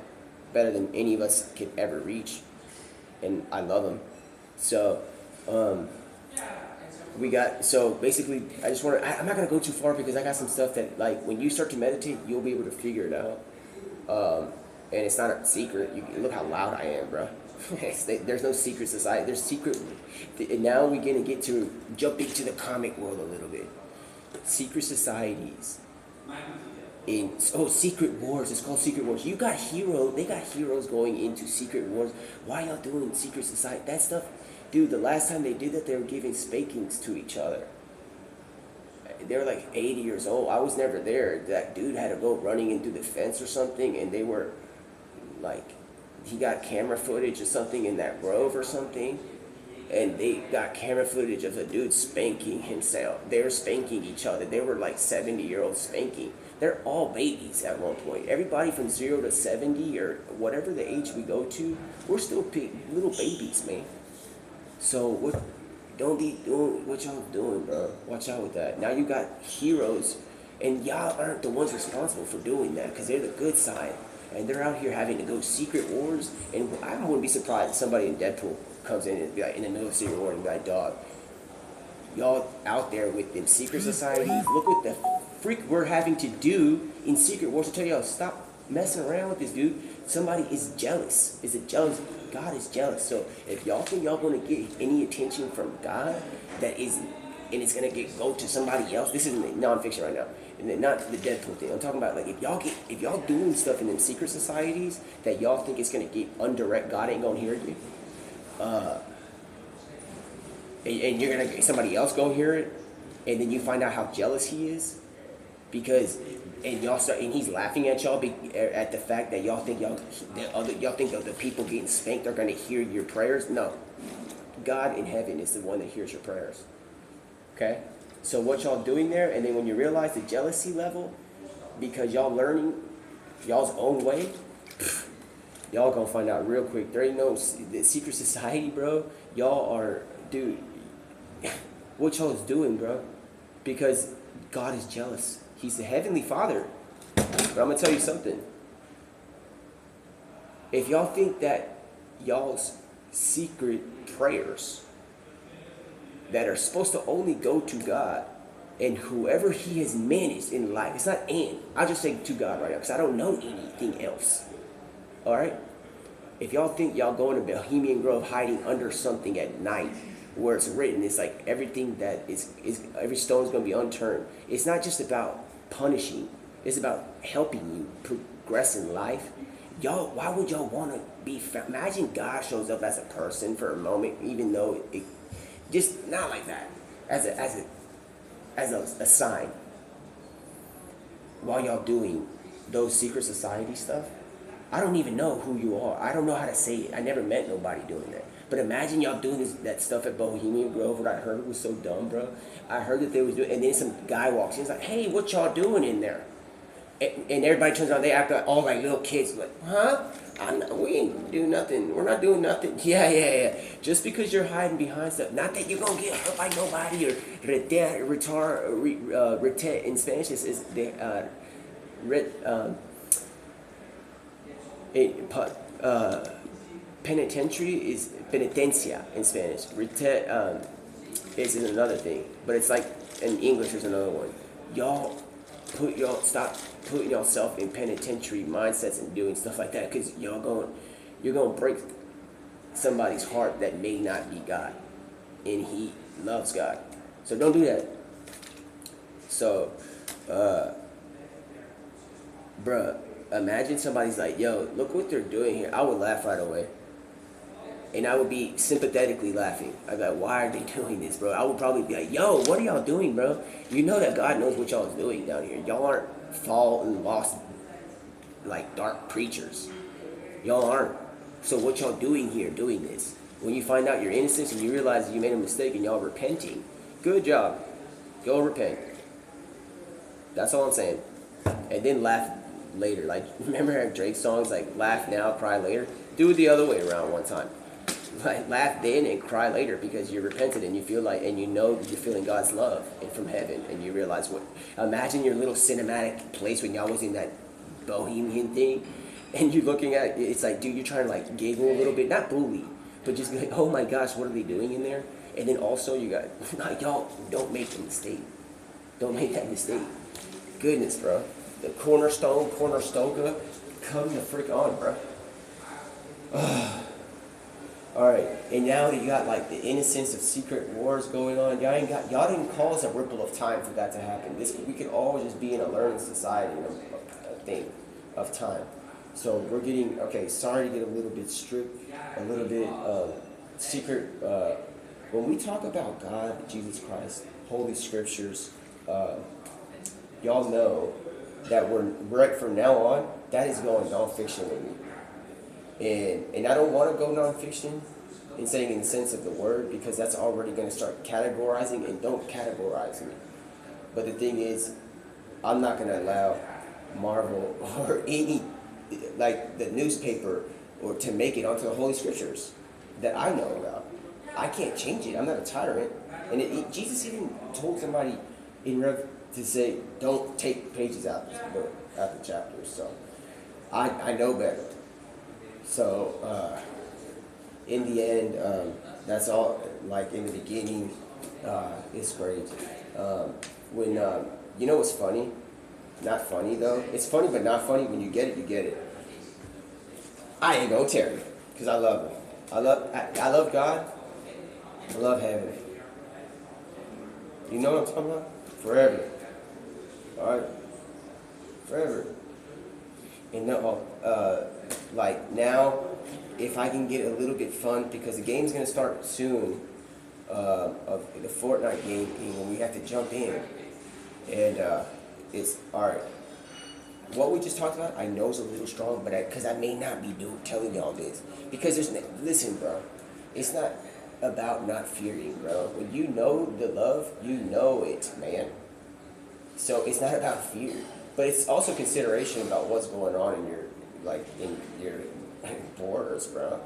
better than any of us could ever reach, and I love him. So so basically I just want to. I'm not gonna go too far because I got some stuff that like when you start to meditate, you'll be able to figure it out. And it's not a secret. Look how loud I am, bro. There's no secret society. There's secret. And now we're gonna get to jump into the comic world a little bit. Secret societies. Secret wars. It's called secret wars. You got heroes. They got heroes going into secret wars. Why y'all doing secret society? That stuff, dude. The last time they did that, they were giving spankings to each other. They were like 80 years old. I was never there. That dude had to go running into the fence or something, and they were like, he got camera footage or something in that grove or something, and they got camera footage of a dude spanking himself. They were spanking each other. They were like 70-year-olds spanking. They're all babies at one point. Everybody from 0 to 70 or whatever the age we go to, we're still little babies, man. So don't be doing what y'all doing, bro. Watch out with that. Now you got heroes, and y'all aren't the ones responsible for doing that because they're the good side. And they're out here having to go secret wars. And I wouldn't be surprised if somebody in Deadpool comes in and be like in the middle of a secret war and be like, dog, y'all out there with them secret societies. Look what the freak we're having to do in secret wars to tell y'all stop messing around with this dude. Somebody is jealous. Is it jealous? God is jealous. So if y'all think y'all gonna get any attention from God, that is, and it's gonna go to somebody else. This isn't nonfiction right now. And not the Deadpool thing. I'm talking about like if y'all doing stuff in them secret societies that y'all think it's gonna get undirect, God ain't gonna hear you. And you're gonna somebody else go hear it, and then you find out how jealous he is, because and he's laughing at y'all at the fact that y'all think that the people getting spanked are gonna hear your prayers. No, God in heaven is the one that hears your prayers. Okay. So what y'all doing there, and then when you realize the jealousy level, because y'all learning y'all's own way, y'all gonna find out real quick. There ain't no the secret society, bro. Y'all are, dude, what y'all is doing, bro, because God is jealous. He's the Heavenly Father. But I'm gonna tell you something. If y'all think that y'all's secret prayers that are supposed to only go to God and whoever he has managed in life. It's not and. I'll just say to God right now because I don't know anything else. All right? If y'all think y'all going to Bohemian Grove hiding under something at night where it's written, it's like everything that is every stone is going to be unturned. It's not just about punishing. It's about helping you progress in life. Y'all, why would y'all want to be found? Imagine God shows up as a person for a moment, even though it just not like that, as a sign. While y'all doing those secret society stuff, I don't even know who you are. I don't know how to say it. I never met nobody doing that. But imagine y'all doing that stuff at Bohemian Grove. What I heard was so dumb, bro. I heard that they was doing, and then some guy walks in. He's like, "Hey, what y'all doing in there?" And everybody turns around. They act like all like little kids. Like, huh? We ain't do nothing. We're not doing nothing. Yeah. Just because you're hiding behind stuff, not that you're gonna get hurt by nobody or retard in Spanish is penitentiary is penitencia in Spanish. Is another thing, but it's like in English there's another one. Stop putting yourself in penitentiary mindsets and doing stuff like that, because you're going to break somebody's heart that may not be God, and he loves God. So don't do that. So bruh, imagine somebody's like, yo, look what they're doing here. I would laugh right away. And I would be sympathetically laughing. I'd be like, why are they doing this, bro? I would probably be like, yo, what are y'all doing, bro? You know that God knows what y'all is doing down here. Y'all aren't fallen, lost, like dark preachers. Y'all aren't. So what y'all doing here, doing this? When you find out your innocence and you realize you made a mistake and y'all repenting, good job. Go repent. That's all I'm saying. And then laugh later. Like, remember how Drake songs like laugh now, cry later? Do it the other way around one time. Like, laugh then and cry later because you repented and you feel like, and you know you're feeling God's love and from heaven, and you realize what. Imagine your little cinematic place when y'all was in that bohemian thing, and you're looking at it, it's like, dude, you're trying to like giggle a little bit, not bully, but just be like, oh my gosh, what are they doing in there? And then also you got, like, y'all don't make the mistake. Don't make that mistake. Goodness, bro. The cornerstone, come the frick on, bro. All right, and now that you got like the innocence of secret wars going on, y'all didn't cause a ripple of time for that to happen. We could all just be in a learning society, a thing of time. So we're getting, okay, sorry to get a little bit strict, a little bit secret. When we talk about God, Jesus Christ, Holy Scriptures, y'all know that we're right from now on, that is going nonfiction with me. And I don't want to go nonfiction in saying in the sense of the word, because that's already going to start categorizing, and don't categorize me. But the thing is, I'm not going to allow Marvel or any, like the newspaper, or to make it onto the Holy Scriptures that I know about. I can't change it. I'm not a tyrant. And Jesus even told somebody in Rev to say, don't take pages out of this book, out the chapters. So I know better. So in the end, that's all. Like in the beginning, it's great. When you know what's funny? Not funny though. It's funny, but not funny. When you get it, you get it. I ain't gonna tell you, because I love him. I love God. I love heaven. You know what I'm talking about? Forever. All right. Forever. And no, like now, if I can get a little bit fun, because the game's gonna start soon, of the Fortnite game, and we have to jump in, and it's all right. What we just talked about, I know is a little strong, but because I may not be telling y'all this, because listen, bro, it's not about not fearing, bro. When you know the love, you know it, man. So it's not about fear, but it's also consideration about what's going on in your borders, bro,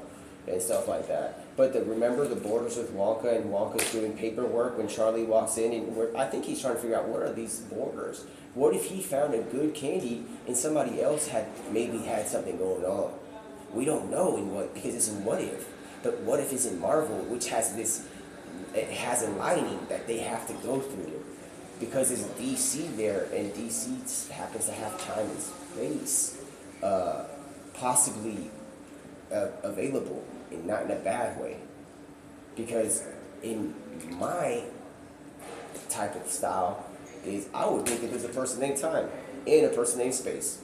and stuff like that. But remember the borders with Wonka, and Wonka's doing paperwork when Charlie walks in, and I think he's trying to figure out, what are these borders? What if he found a good candy and somebody else had something going on? We don't know because it's in What If. But What If is in Marvel, which has it has a lining that they have to go through, because it's DC there, and DC happens to have time and space possibly available, and not in a bad way. Because in my type of style is, I would think if there's a person named Time and a person named Space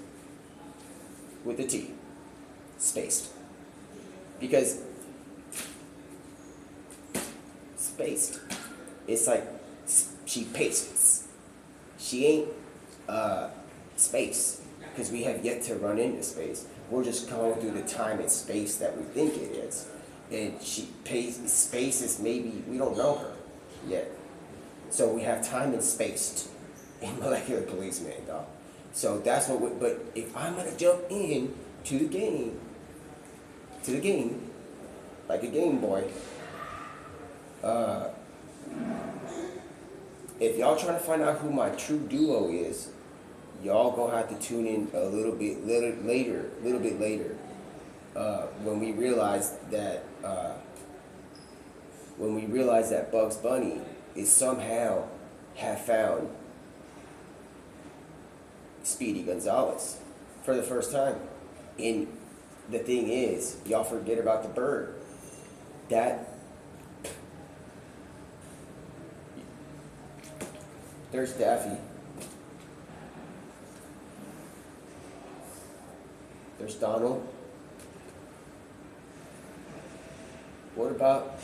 with the T, spaced, because spaced, it's like she pastes. She ain't space, because we have yet to run into space. We're just going through the time and space that we think it is. And space is maybe, we don't know her yet. So we have time and space in Molecular Policeman, dog. So that's what but if I'm gonna jump in to the game, like a Game Boy, if y'all trying to find out who my true duo is, y'all gonna have to tune in a little bit later, when we realize that Bugs Bunny is somehow have found Speedy Gonzalez for the first time. And the thing is, y'all forget about the bird. There's Daffy. There's Donald. What about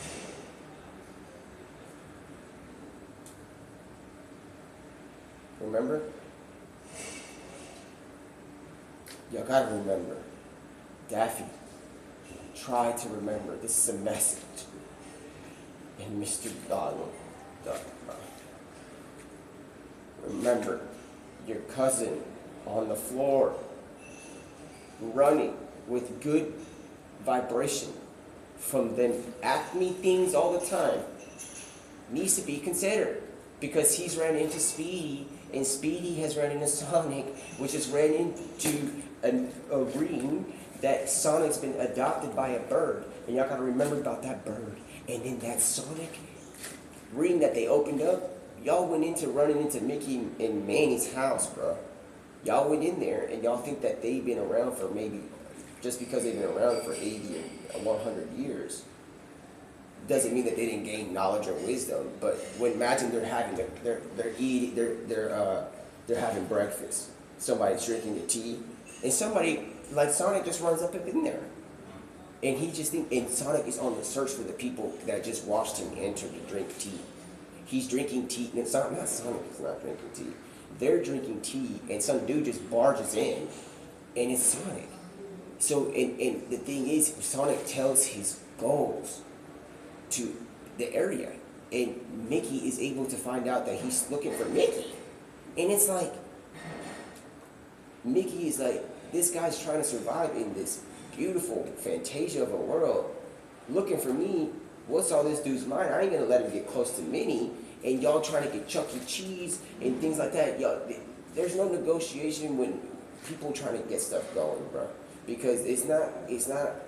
remember? Y'all gotta remember. Daffy, try to remember. This is a message. And Mr. Donald, remember your cousin on the floor running with good vibration from them Acme things all the time needs to be considered, because he's ran into Speedy and Speedy has run into Sonic, which has ran into a ring that Sonic's been adopted by a bird, and y'all gotta remember about that bird. And then that Sonic ring that they opened up, y'all went into running into Mickey and Manny's house, bro. Y'all went in there and y'all think that they've been around for maybe, just because they've been around for 80 or 100 years, doesn't mean that they didn't gain knowledge or wisdom. But when imagine they're having they're having breakfast. Somebody's drinking the tea, and somebody like Sonic just runs up in there. And he just and Sonic is on the search for the people that just watched him enter to drink tea. He's drinking tea, and it's not Sonic is not drinking tea. They're drinking tea, and some dude just barges in, and it's Sonic. So, and the thing is, Sonic tells his goals to the area, and Mickey is able to find out that he's looking for Mickey. And it's like, Mickey is like, this guy's trying to survive in this beautiful fantasia of a world, looking for me. What's all this dude's mind? I ain't gonna let him get close to Minnie. And y'all trying to get Chuck E. Cheese and things like that. Y'all, there's no negotiation when people trying to get stuff going, bro. Because it's not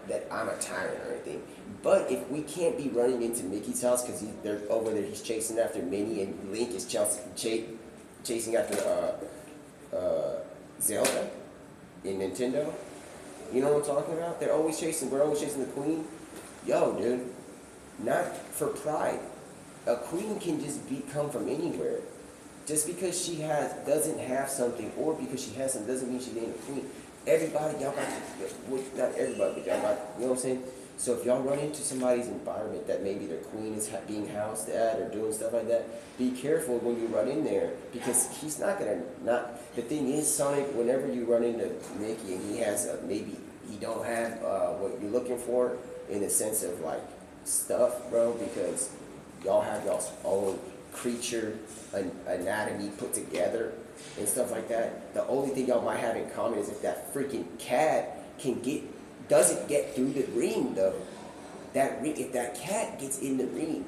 that I'm a tyrant or anything. But if we can't be running into Mickey's house because they're over there, he's chasing after Minnie, and Link is chasing after Zelda in Nintendo. You know what I'm talking about? We're always chasing the queen. Yo, dude, not for pride. A queen can just come from anywhere. Just because she doesn't have something, or because she has something, doesn't mean she ain't a queen. Everybody, y'all got, not everybody, but y'all got, you know what I'm saying? So if y'all run into somebody's environment that maybe their queen is being housed at or doing stuff like that, be careful when you run in there, because he's not gonna the thing is, Sonic, whenever you run into Mickey and he has maybe he don't have what you're looking for in the sense of like stuff, bro, because y'all have y'all's own creature anatomy put together and stuff like that. The only thing y'all might have in common is if that freaking cat doesn't get through the ring though. If that cat gets in the ring,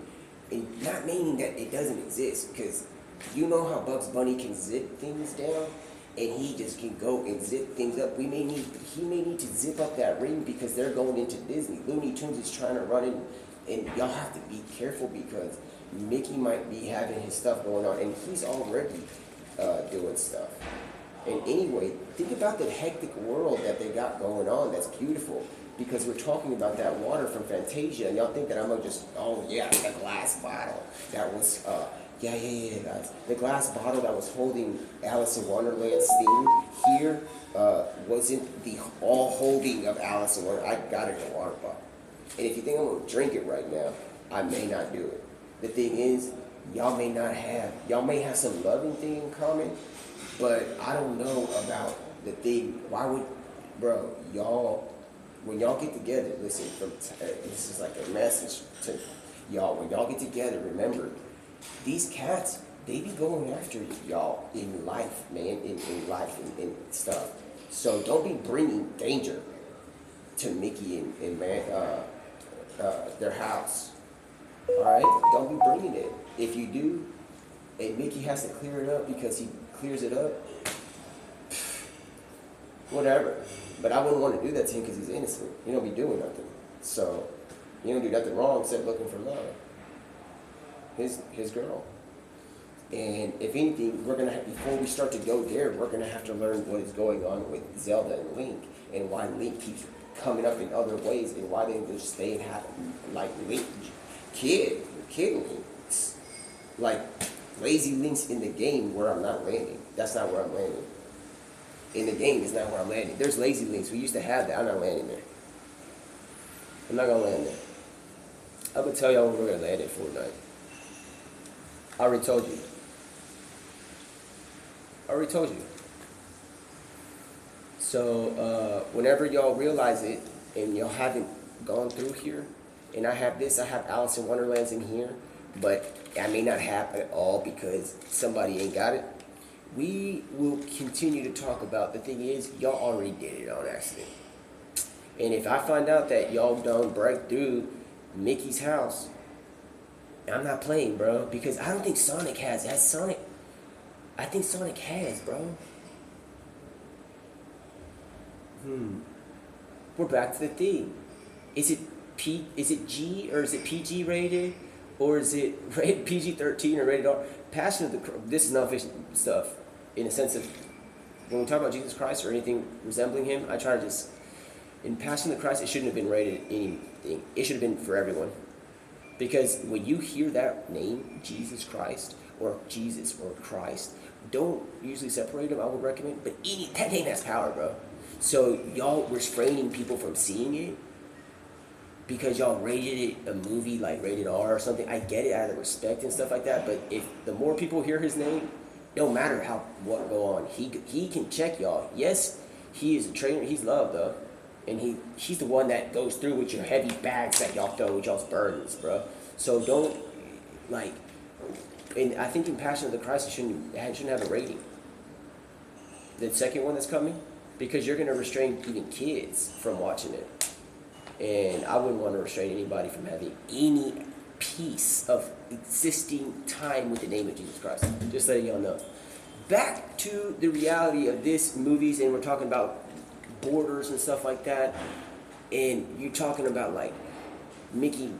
and not meaning that it doesn't exist, because you know how Bugs Bunny can zip things down, and he just can go and zip things up. He may need to zip up that ring because they're going into Disney. Looney Tunes is trying to run in, and y'all have to be careful because Mickey might be having his stuff going on, and he's already doing stuff. And anyway, think about the hectic world that they got going on. That's beautiful, because we're talking about that water from Fantasia, and y'all think that I'm gonna just, oh yeah, the glass bottle that was, guys. The glass bottle that was holding Alice in Wonderland's theme here wasn't the all holding of Alice in Wonderland. I got it in a water bottle. And if you think I'm gonna drink it right now, I may not do it. The thing is, y'all may have some loving thing in common, but I don't know about the thing. Why would, bro, when y'all get together, listen, this is like a message to y'all. When y'all get together, remember, these cats, they be going after y'all in life, man, in life and stuff. So don't be bringing danger to Mickey and their house. All right, don't be bringing it. If you do, and Mickey has to clear it up because he clears it up, whatever. But I wouldn't want to do that to him because he's innocent. He don't be doing nothing. So he don't do nothing wrong except looking for love. His girl. And if anything, before we start to go there, we're gonna have to learn what is going on with Zelda and Link, and why Link keeps coming up in other ways, and why they just stay and have like Link kid Links, like lazy Links in the game where I'm not landing. That's not where I'm landing. in the game is not where I'm landing. There's lazy links. We used to have that. I'm not landing there. I'm not gonna land there. I'm gonna tell y'all where we're gonna land at Fortnite. I already told you. So whenever y'all realize it and y'all haven't gone through here, and I have Alice in Wonderlands in here, but I may not have it all because somebody ain't got it. We will continue to talk about, the thing is, y'all already did it on accident. And if I find out that y'all done break through Mickey's house, I'm not playing, bro, because I don't think Sonic has. I think Sonic has, bro. We're back to the theme. Is it G or is it PG rated, or is it rated PG-13 or rated R? Passion of the This is nonfiction stuff, in a sense of when we talk about Jesus Christ or anything resembling him. I try to just, in Passion of the Christ, it shouldn't have been rated anything. It should have been for everyone, because when you hear that name, Jesus Christ or Jesus or Christ, don't usually separate them. I would recommend, but that name has power, bro. So y'all restraining people from seeing it because y'all rated it a movie like rated R or something. I get it out of respect and stuff like that, but if the more people hear his name, no matter what go on, he can check y'all. Yes, he is a trainer. He's loved though, and he's the one that goes through with your heavy bags that y'all throw with y'all's burdens, bro. So don't like. And I think in Passion of the Christ, it shouldn't have a rating. The second one that's coming, because you're going to restrain even kids from watching it. And I wouldn't want to restrain anybody from having any piece of existing time with the name of Jesus Christ. Just letting y'all know. Back to the reality of this movies, and we're talking about borders and stuff like that. And you're talking about like Mickey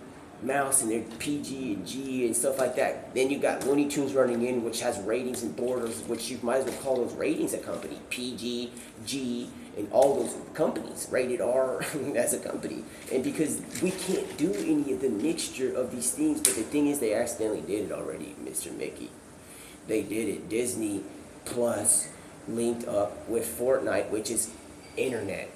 Mouse and their PG and G and stuff like that. Then you got Looney Tunes running in, which has ratings and borders, which you might as well call those ratings a company. PG, G, and all those companies. Rated R as a company. And because we can't do any of the mixture of these things, but the thing is, they accidentally did it already, Mr. Mickey. They did it. Disney Plus linked up with Fortnite, which is internet.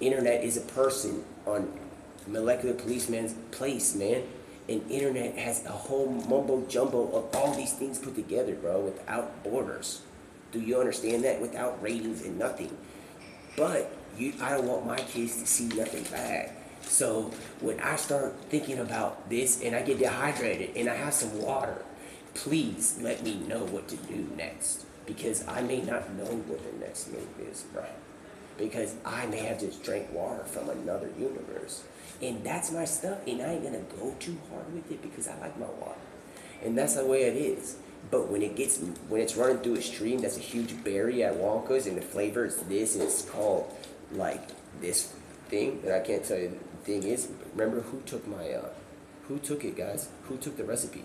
Internet is a person on Molecular Policeman's place, man. And internet has a whole mumbo jumbo of all these things put together, bro, without borders. Do you understand that? Without ratings and nothing. But I don't want my kids to see nothing bad. So when I start thinking about this and I get dehydrated and I have some water, please let me know what to do next. Because I may not know what the next move is, bro. Because I may have just drank water from another universe. And that's my stuff, and I ain't gonna go too hard with it because I like my water. And that's the way it is. But when it's running through a stream, that's a huge berry at Wonka's, and the flavor is this, and it's called like this thing that I can't tell you the thing is. Remember who took who took it, guys? Who took the recipe?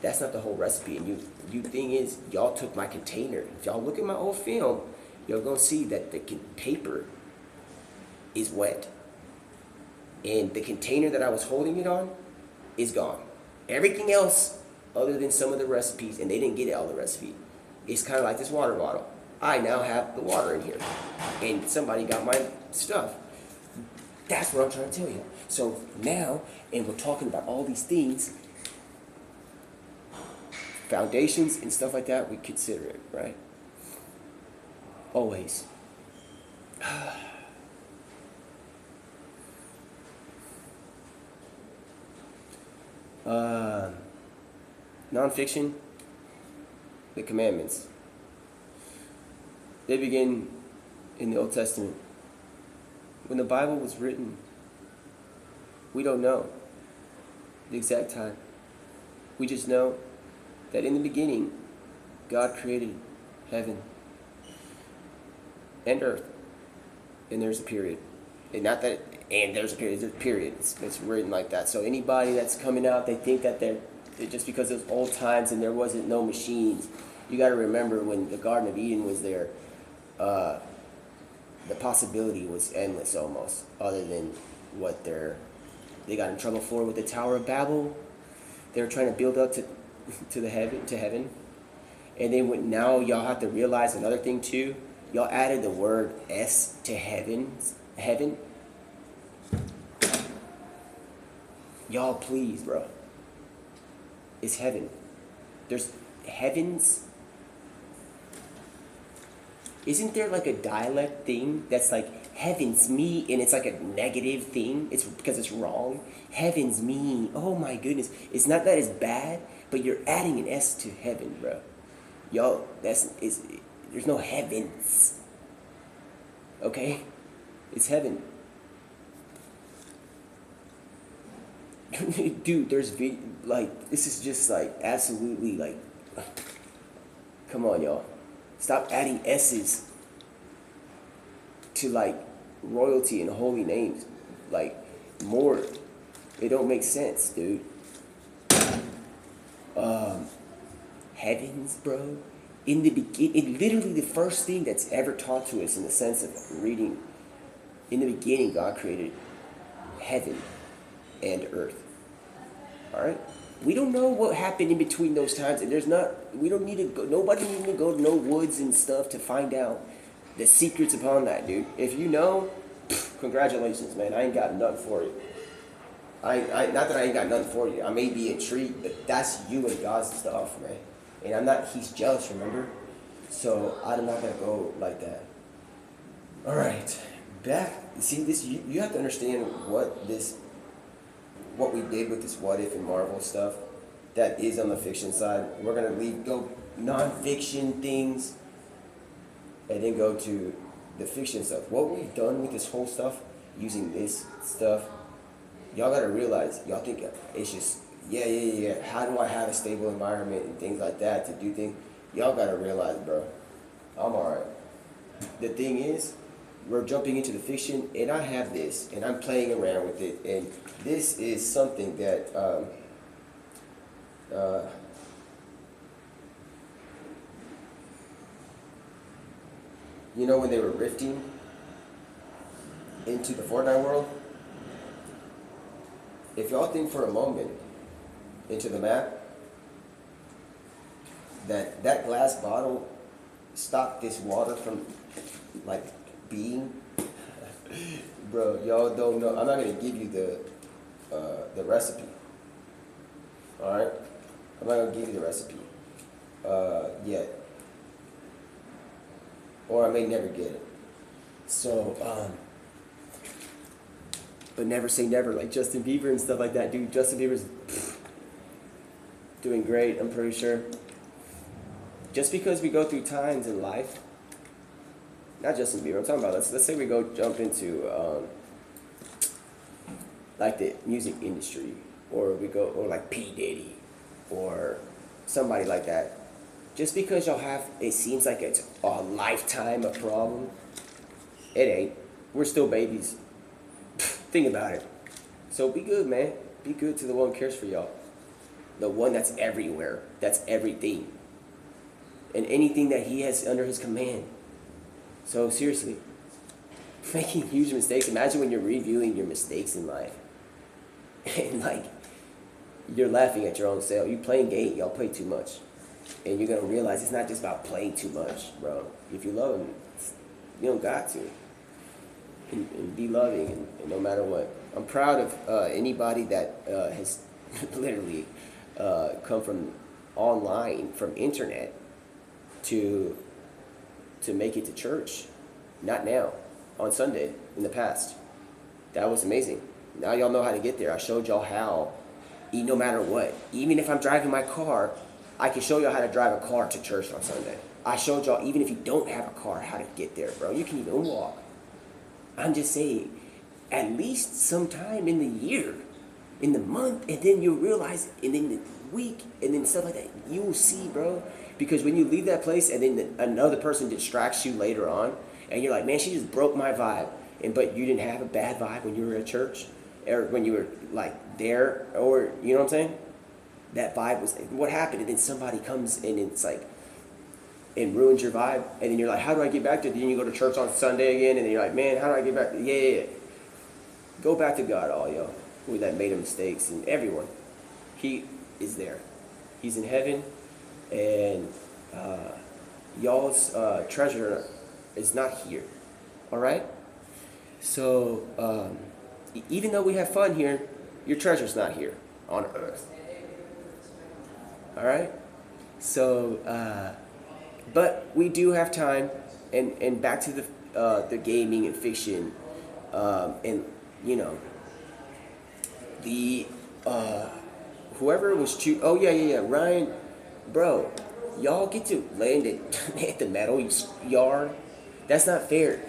That's not the whole recipe. And you thing is, y'all took my container. If y'all look at my old film, you're gonna see that the paper is wet. And the container that I was holding it on is gone. Everything else, other than some of the recipes, and they didn't get all the recipe, it's kind of like this water bottle. I now have the water in here. And somebody got my stuff. That's what I'm trying to tell you. So now, and we're talking about all these things, foundations and stuff like that, we consider it, right? Always. Nonfiction, the commandments. They begin in the Old Testament. When the Bible was written, we don't know the exact time. We just know that in the beginning, God created heaven and earth. And there's a period. And not that, and there's a period, there's a period. It's written like that. So anybody that's coming out, they think that they're just because it was old times and there wasn't no machines. You got to remember when the Garden of Eden was there, the possibility was endless almost, other than what they got in trouble for with the Tower of Babel. They were trying to build up to heaven. And then now y'all have to realize another thing too. Y'all added the word S to heaven. Y'all, please, bro. It's heaven. There's heavens. Isn't there like a dialect thing that's like heavens me and it's like a negative thing? It's because it's wrong. Heavens me. Oh my goodness. It's not that it's bad, but you're adding an S to heaven, bro. Y'all, there's no heavens. Okay? It's heaven. Dude, this is just like absolutely like, come on, y'all. Stop adding S's to like royalty and holy names. Like, more. It don't make sense, dude. Heavens, bro. In the beginning, literally the first thing that's ever taught to us in the sense of reading, in the beginning, God created heaven and earth. All right? We don't know what happened in between those times, and we don't need to go, nobody needs to go to no woods and stuff to find out the secrets upon that, dude. If you know, congratulations, man. I ain't got nothing for you. Not that I ain't got nothing for you. I may be intrigued, but that's you and God's stuff, man. And he's jealous, remember? So I'm not gonna go like that. All right, back. See this. You have to understand what we did with this what if and Marvel stuff. That is on the fiction side. We're gonna go non-fiction things, and then go to the fiction stuff. What we've done with this whole stuff, using this stuff, y'all gotta realize. Y'all think it's just yeah. How do I have a stable environment and things like that to do things? Y'all gotta realize, bro. I'm alright. The thing is, we're jumping into the fiction, and I have this, and I'm playing around with it, and this is something that you know, when they were rifting into the Fortnite world, if y'all think for a moment into the map that glass bottle stopped this water from like being, bro, y'all don't know. I'm not gonna give you the recipe. All right, I'm not gonna give you the recipe yet, or I may never get it. So, but never say never, like Justin Bieber and stuff like that, dude. Justin Bieber's doing great, I'm pretty sure. Just because we go through times in life, not Justin Bieber, I'm talking about, let's say we go jump into like the music industry, or like P. Diddy, or somebody like that. Just because y'all have, it seems like it's a lifetime of problem, it ain't. We're still babies. Think about it. So be good, man. Be good to the one who cares for y'all. The one that's everywhere. That's everything. And anything that he has under his command. So seriously, making huge mistakes. Imagine when you're reviewing your mistakes in life. And like, you're laughing at your own self. You playing game, y'all play too much. And you're going to realize it's not just about playing too much, bro. If you love him, you don't got to. And be loving, and no matter what. I'm proud of anybody that has literally come from online, from internet, to make it to church. Not now, on Sunday, in the past. That was amazing. Now y'all know how to get there. I showed y'all how, no matter what. Even if I'm driving my car, I can show y'all how to drive a car to church on Sunday. I showed y'all, even if you don't have a car, how to get there, bro. You can even walk. I'm just saying, at least sometime in the year, in the month, and then you'll realize, and then the week, and then stuff like that, you will see, bro. Because when you leave that place, and then another person distracts you later on, and you're like, man, she just broke my vibe. But you didn't have a bad vibe when you were at church, or when you were like there, or you know what I'm saying? That vibe was, what happened? And then somebody comes and it's like, and ruins your vibe, and then you're like, how do I get back to it? Then you go to church on Sunday again, and then you're like, man, how do I get back? Yeah. Go back to God, all y'all who that made mistakes, and everyone. He is there. He's in heaven, and y'all's treasure It's not here. All right. So even though we have fun here, your treasure's not here on earth. All right. So, but we do have time, and back to the gaming and fiction, and you know the whoever was oh yeah, Ryan, bro, y'all get to land at the metal yard. That's not fair.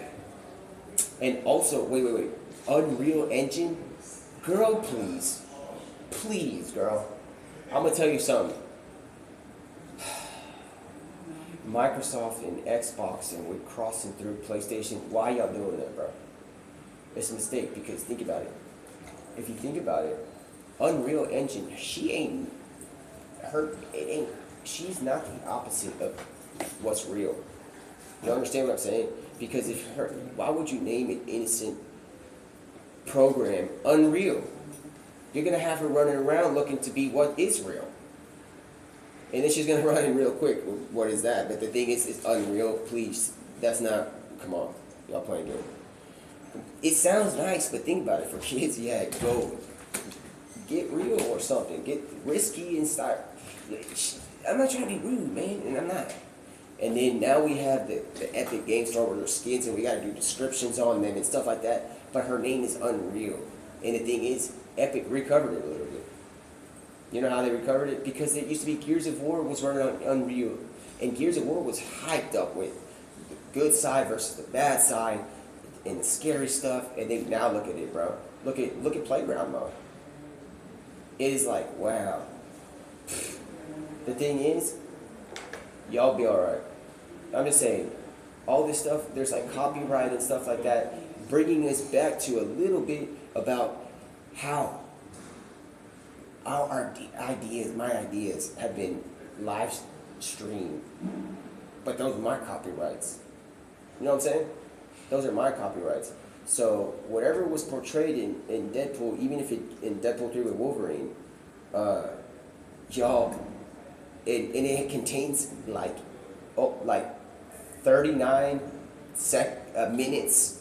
And also, wait, Unreal Engine, girl, please, girl, I'm gonna tell you something. Microsoft and Xbox and we're crossing through PlayStation. Why y'all doing that, bro? It's a mistake because think about it. If you think about it, Unreal Engine, she's not the opposite of what's real. You understand what I'm saying? Because why would you name an innocent program Unreal? You're gonna have her running around looking to be what is real. And then she's gonna run in real quick. What is that? But the thing is, it's Unreal. Please, that's not. Come on, y'all playing good. It sounds nice, but think about it. For kids, yeah, go get real or something. Get risky and start. I'm not trying to be rude, man, and I'm not. And then now we have the Epic Game Store with her skins, and we got to do descriptions on them and stuff like that. But her name is Unreal, and the thing is, Epic recovered it a little bit. You know how they recovered it? Because it used to be Gears of War was running on Unreal. And Gears of War was hyped up with the good side versus the bad side and the scary stuff. And then now look at it, bro. Look at Playground mode. It is like, wow. The thing is, y'all be alright. I'm just saying, all this stuff, there's like copyright and stuff like that, bringing us back to a little bit about how our ideas, my ideas, have been live streamed. But those are my copyrights. You know what I'm saying? Those are my copyrights. So whatever was portrayed in Deadpool, even if in Deadpool 3 with Wolverine, y'all, and it contains like 39 minutes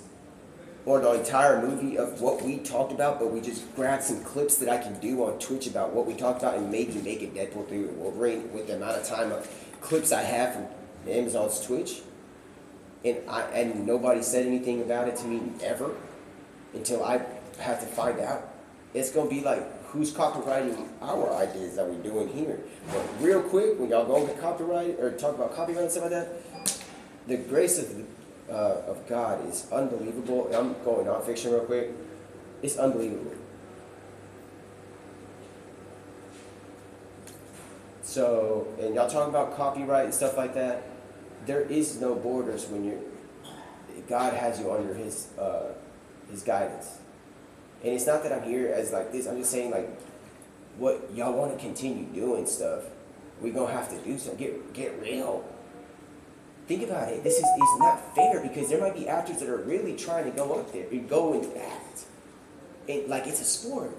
or the entire movie of what we talked about, but we just grabbed some clips that I can do on Twitch about what we talked about and maybe make it Deadpool 3 with Wolverine with the amount of time of clips I have from Amazon's Twitch. And nobody said anything about it to me ever until I have to find out. It's going to be like, who's copyrighting our ideas that we're doing here? But real quick, when y'all go and get copyrighted or talk about copyright and stuff like that, the grace of God is unbelievable. And I'm going non-fiction real quick. It's unbelievable. So, and y'all talking about copyright and stuff like that. There is no borders when God has you under His guidance. And it's not that I'm here as like this. I'm just saying like, what y'all want to continue doing stuff, we're gonna have to do something. Get real. Think about it. This is not fair because there might be actors that are really trying to go up there and go and act. And like it's a sport.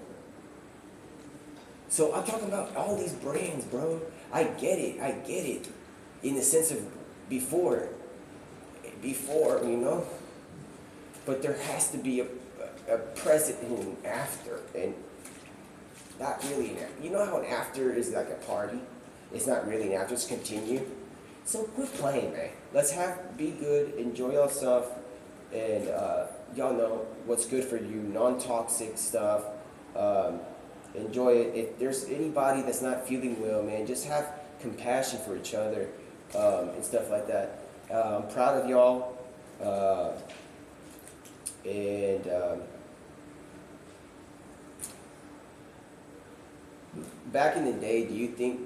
So I'm talking about all these brands, bro. I get it. In the sense of before, you know. But there has to be a present and an after, and not really an after. You know how an after is like a party? It's not really an after, it's continue. So quit playing, man. Let's be good, enjoy your stuff, and y'all know what's good for you, non-toxic stuff. Enjoy it. If there's anybody that's not feeling well, man, just have compassion for each other and stuff like that. I'm proud of y'all. Back in the day, do you think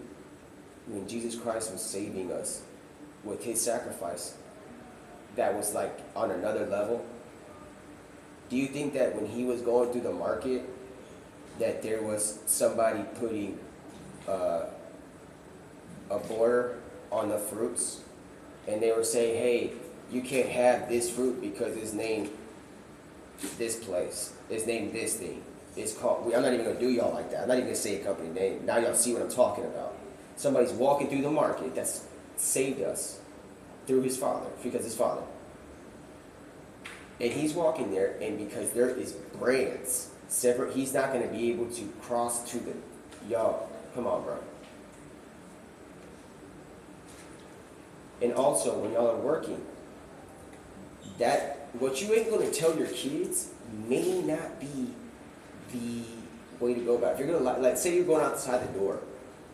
when Jesus Christ was saving us with His sacrifice, that was like on another level? Do you think that when He was going through the market, that there was somebody putting a border on the fruits, and they were saying, hey, you can't have this fruit because it's named this place, it's named this thing, it's called, I'm not even going to do y'all like that, I'm not even going to say a company name. Now y'all see what I'm talking about. Somebody's walking through the market that's saved us through His Father, because His Father. And he's walking there, and because there is brands separate, he's not going to be able to cross to the, y'all, come on, bro. And also, when y'all are working, that, what you ain't going to tell your kids may not be the way to go about it. If you're going to, like, say you're going outside the door,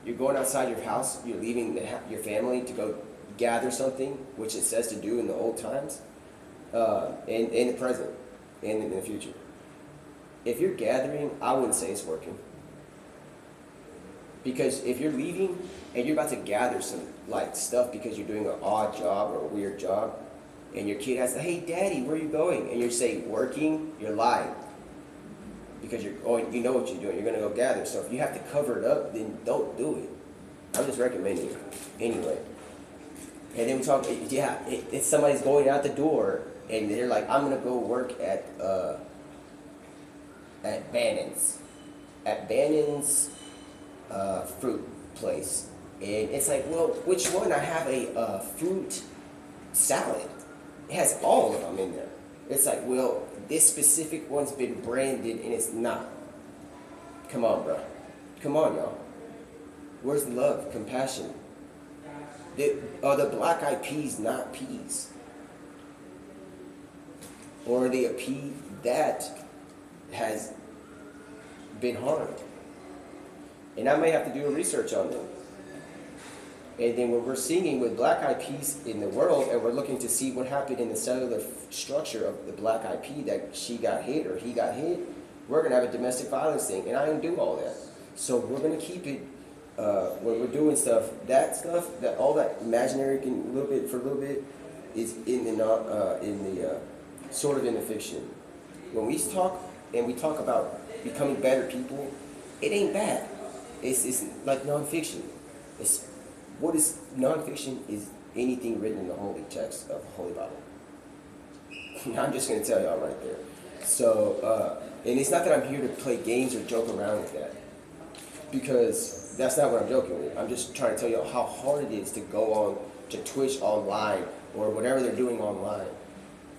you're going outside your house, you're leaving your family to go gather something, which it says to do in the old times, in the present, and in the future. If you're gathering, I wouldn't say it's working. Because if you're leaving and you're about to gather some like stuff because you're doing an odd job or a weird job, and your kid asks, "Hey, Daddy, where are you going?" and you're saying working, you're lying. Because you're going, you know what you're doing. You're going to go gather. So if you have to cover it up, then don't do it. I'm just recommending it anyway. And then we talk. Yeah, it's somebody's going out the door, and they're like, "I'm going to go work at Bannon's, fruit place." And it's like, well, which one? I have a fruit salad. It has all of them in there. It's like, well, this specific one's been branded and it's not. Come on, bro. Come on, y'all. Where's love, compassion? Are the black eyed peas not peas? Or are they a pea that has been harmed? And I may have to do a research on them. And then when we're singing with black eyed peas in the world, and we're looking to see what happened in the cellular structure of the black eyed pea, that she got hit or he got hit, we're going to have a domestic violence thing. And I didn't do all that. So we're going to keep it, when we're doing stuff, that all that imaginary for a little bit, is in the sort of in the fiction. When we talk about becoming better people, it ain't bad. It's like nonfiction. What is nonfiction is anything written in the holy text of the Holy Bible. I'm just going to tell y'all right there. So, and it's not that I'm here to play games or joke around with that, because that's not what I'm joking with. I'm just trying to tell y'all how hard it is to go on to Twitch online or whatever they're doing online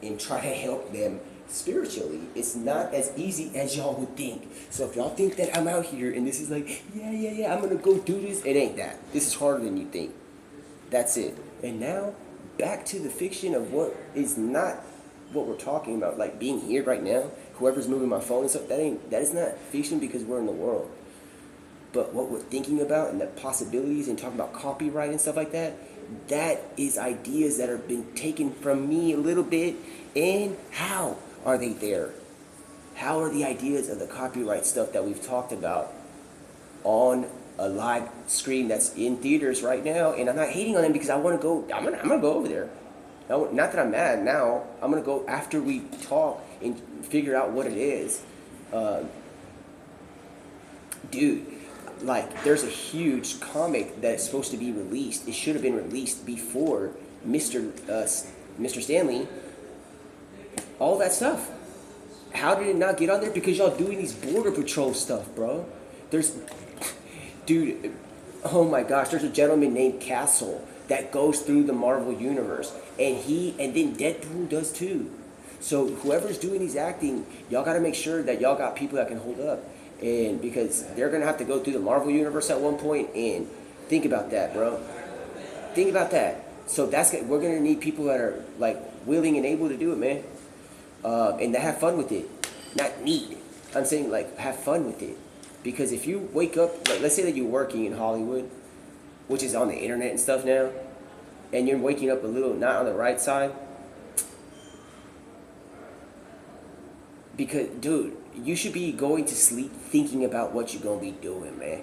and try to help them spiritually. It's not as easy as y'all would think. So if y'all think that I'm out here and this is like, yeah, I'm gonna go do this, it ain't that. This is harder than you think. That's it. And now, back to the fiction of what is not what we're talking about, like being here right now, whoever's moving my phone and stuff, that is not fiction because we're in the world. But what we're thinking about and the possibilities and talking about copyright and stuff like that, that is ideas that have been taken from me a little bit. And how are they there? How are the ideas of the copyright stuff that we've talked about on a live screen that's in theaters right now? And I'm not hating on them because I want to go. I'm gonna go over there. Not that I'm mad now. I'm gonna go after we talk and figure out what it is. Dude, like there's a huge comic that's supposed to be released. It should have been released before Mr. Stanley. All that stuff. How did it not get on there? Because y'all doing these border patrol stuff, bro. Dude, oh my gosh, there's a gentleman named Castle that goes through the Marvel universe, and then Deadpool does too. So whoever's doing these acting, y'all got to make sure that y'all got people that can hold up, and because they're gonna have to go through the Marvel universe at one point. And think about that, bro. Think about that. So we're gonna need people that are like willing and able to do it, man. And to have fun with it. Not need. I'm saying like have fun with it. Because if you wake up, like let's say that you're working in Hollywood, which is on the internet and stuff now, and you're waking up a little not on the right side. Because dude, you should be going to sleep thinking about what you're gonna be doing, man.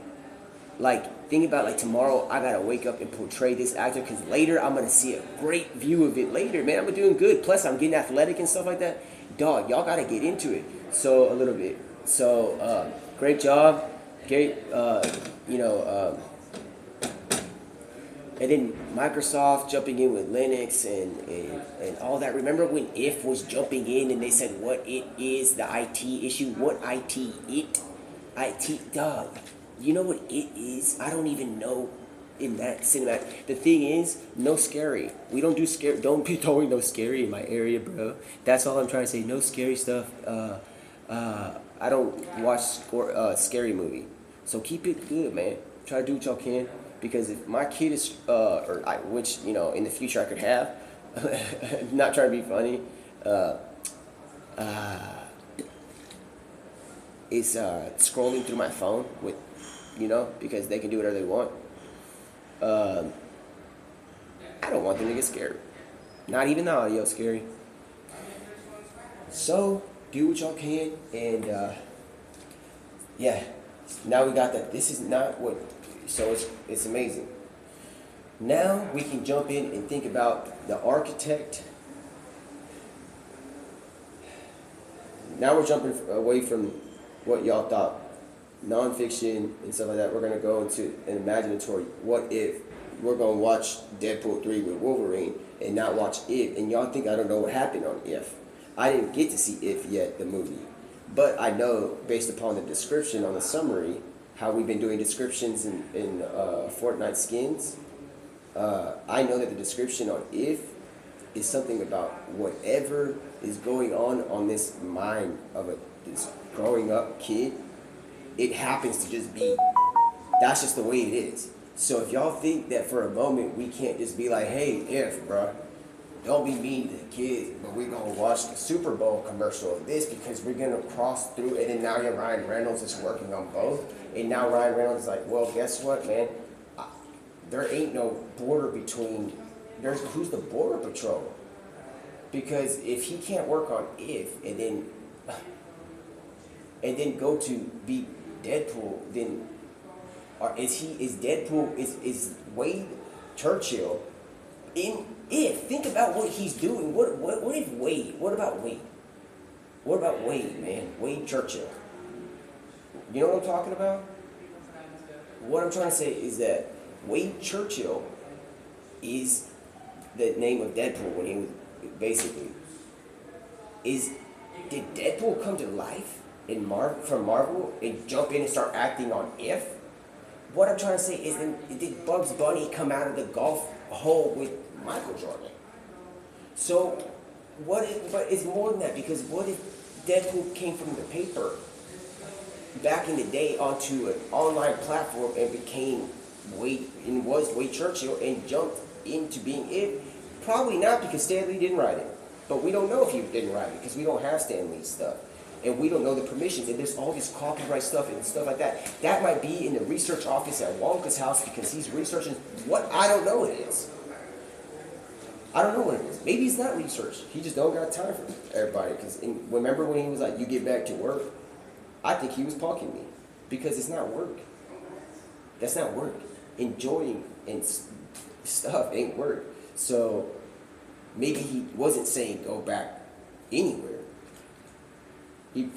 Like think about like tomorrow I gotta wake up and portray this actor because later I'm gonna see a great view of it later, man. I'm doing good. Plus I'm getting athletic and stuff like that. Dog, y'all gotta get into it. So a little bit. So great job. Great and then Microsoft jumping in with Linux and all that. Remember when IF was jumping in and they said what it is, the IT issue? What IT? IT, dog. You know what it is? I don't even know in that cinematic. The thing is, no scary. We don't do scary. Don't be throwing no scary in my area, bro. That's all I'm trying to say. No scary stuff. I don't watch scary movie. So keep it good, man. Try to do what y'all can, because if my kid is, which in the future I could have, not trying to be funny, is scrolling through my phone with, because they can do whatever they want. I don't want them to get scared. Not even the audio scary. So do what y'all can, and yeah. Now we got that. This is not what. So it's amazing. Now we can jump in and think about the architect. Now we're jumping away from what y'all thought, nonfiction and stuff like that. We're going to go into an imaginatory. What if we're going to watch Deadpool 3 with Wolverine and not watch If? And y'all think I don't know what happened on If. I didn't get to see If yet, the movie. But I know, based upon the description on the summary, how we've been doing descriptions in Fortnite skins. I know that the description on If is something about whatever is going on this mind of this growing up kid. It happens to just be, that's just the way it is. So if y'all think that for a moment we can't just be like, hey, If, bruh, don't be mean to the kids, but we're going to watch the Super Bowl commercial of this because we're going to cross through, and then now Ryan Reynolds is working on both, and now Ryan Reynolds is like, well, guess what, man? There ain't no border between, who's the border patrol? Because if he can't work on If, and then go to be Deadpool, then is Deadpool, is Wade Churchill in If? Think about what he's doing. What if Wade? What about Wade? What about Wade, man? Wade Churchill. You know what I'm talking about? What I'm trying to say is that Wade Churchill is the name of Deadpool when he was basically. Did Deadpool come to life from Marvel and jump in and start acting on If? What I'm trying to say is, did Bugs Bunny come out of the golf hole with Michael Jordan? So, but it's more than that, because what if Deadpool came from the paper back in the day onto an online platform and became was Wade Churchill and jumped into being If? Probably not, because Stan Lee didn't write it. But we don't know if he didn't write it because we don't have Stan Lee's stuff. And we don't know the permissions, and there's all this copyright stuff and stuff like that. That might be in the research office at Wonka's house because he's researching what I don't know what it is. I don't know what it is. Maybe it's not research. He just don't got time for everybody. Because remember when he was like, you get back to work? I think he was punking me because it's not work. That's not work. Enjoying and stuff ain't work. So maybe he wasn't saying go back anywhere. He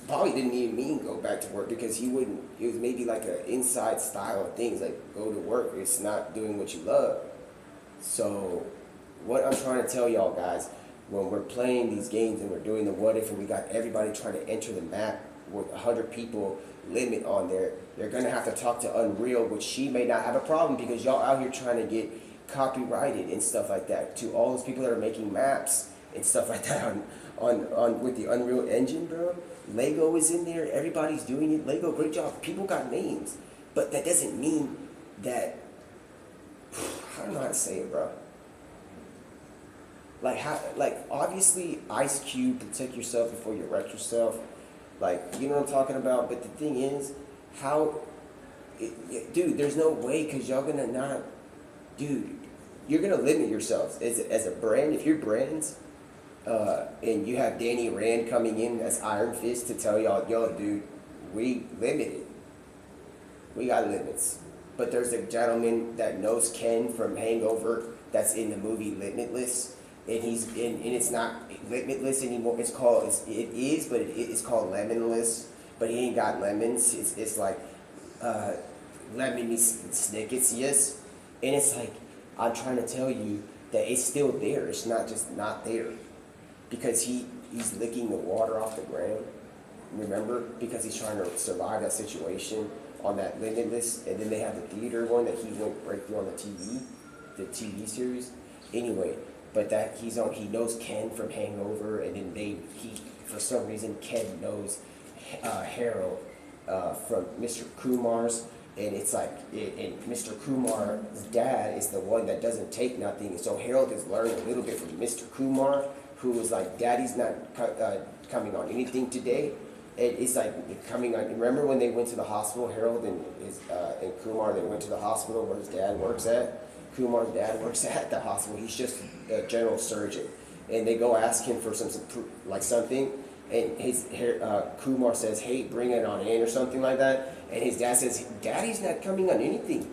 probably didn't even mean go back to work, because he wouldn't. It was maybe like an inside style of things, like go to work. It's not doing what you love. So what I'm trying to tell y'all guys, when we're playing these games and we're doing the what if, and we got everybody trying to enter the map with 100 people limit on there, they're gonna have to talk to Unreal, which she may not have a problem, because y'all out here trying to get copyrighted and stuff like that. To all those people that are making maps and stuff like that on with the Unreal Engine, bro. Lego is in there. Everybody's doing it. Lego, great job. People got names, but that doesn't mean that. I don't know how to say it, bro. Like obviously, Ice Cube, protect yourself before you wreck yourself. Like, you know what I'm talking about. But the thing is, dude, there's no way, because y'all gonna not, dude. You're gonna limit yourselves as a brand. If you're brands, and you have Danny Rand coming in as Iron Fist to tell y'all, yo, dude, we limited. We got limits. But there's a gentleman that knows Ken from Hangover that's in the movie Limitless, and it's not Limitless anymore. It's called Lemonless, but he ain't got lemons. It's like lemony snickets, yes, and it's like, I'm trying to tell you that it's still there. It's not just not there. Because he's licking the water off the ground, remember? Because he's trying to survive that situation. on that limited list, and then they have the theater one that he went right through on the TV series. Anyway, but that he knows Ken from Hangover, and then he for some reason Ken knows Harold from Mr. Kumar's, and it's like and Mr. Kumar's dad is the one that doesn't take nothing, so Harold is learning a little bit from Mr. Kumar, who was like, Daddy's not coming on anything today. It's like coming on. Remember when they went to the hospital, Harold and Kumar, they went to the hospital where his dad works at? Kumar's dad works at the hospital. He's just a general surgeon. And they go ask him for something, and Kumar says, hey, bring it on in or something like that. And his dad says, Daddy's not coming on anything.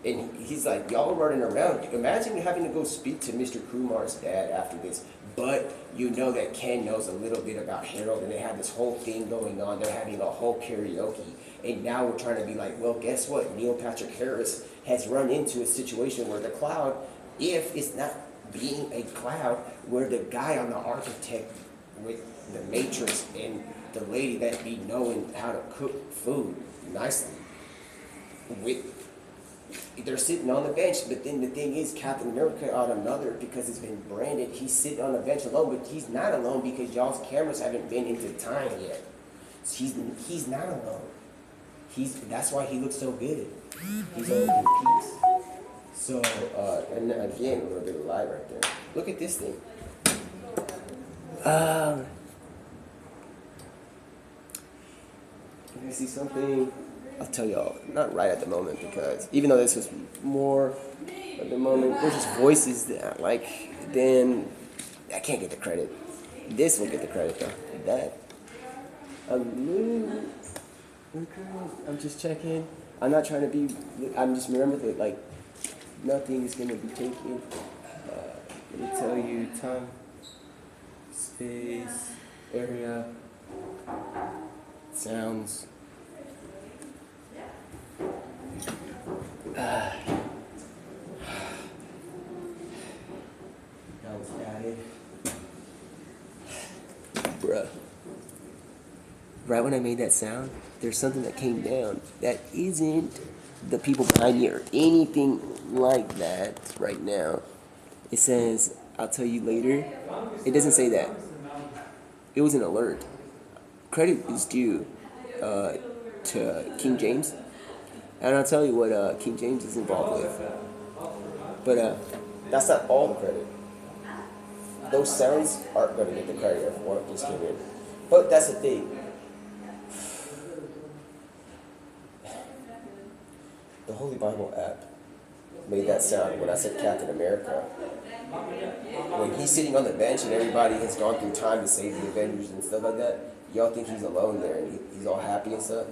And he's like, y'all running around. Imagine having to go speak to Mr. Kumar's dad after this. But you know that Ken knows a little bit about Harold, and they have this whole thing going on. They're having a whole karaoke. And now we're trying to be like, well, guess what? Neil Patrick Harris has run into a situation where the cloud, if it's not being a cloud, where the guy on the architect with the matrix and the lady that be knowing how to cook food nicely, they're sitting on the bench. But then the thing is, Captain America on another, because it's been branded, he's sitting on the bench alone, but he's not alone because y'all's cameras haven't been into time yet. So he's not alone. That's why he looks so good. He's all in peace. So, and again, a little bit of light right there. Look at this thing. Can I see something? I'll tell y'all, not right at the moment, because even though this was more at the moment, there's just voices that I like, then I can't get the credit. This will get the credit though. That. I'm just checking. I'm not trying to be, I'm just remember that like nothing is going to be taken. Let me tell you, time, space, area, sounds. That was added. Bruh. Right when I made that sound, there's something that came down that isn't the people behind me or anything like that right now. It says, I'll tell you later. It doesn't say that. It was an alert. Credit is due to King James. And I'll tell you what King James is involved with. But that's not all the credit. Those sounds aren't going to get the credit of what just came in. But that's the thing. The Holy Bible app made that sound when I said Captain America. When he's sitting on the bench and everybody has gone through time to save the Avengers and stuff like that, y'all think he's alone there and he's all happy and stuff.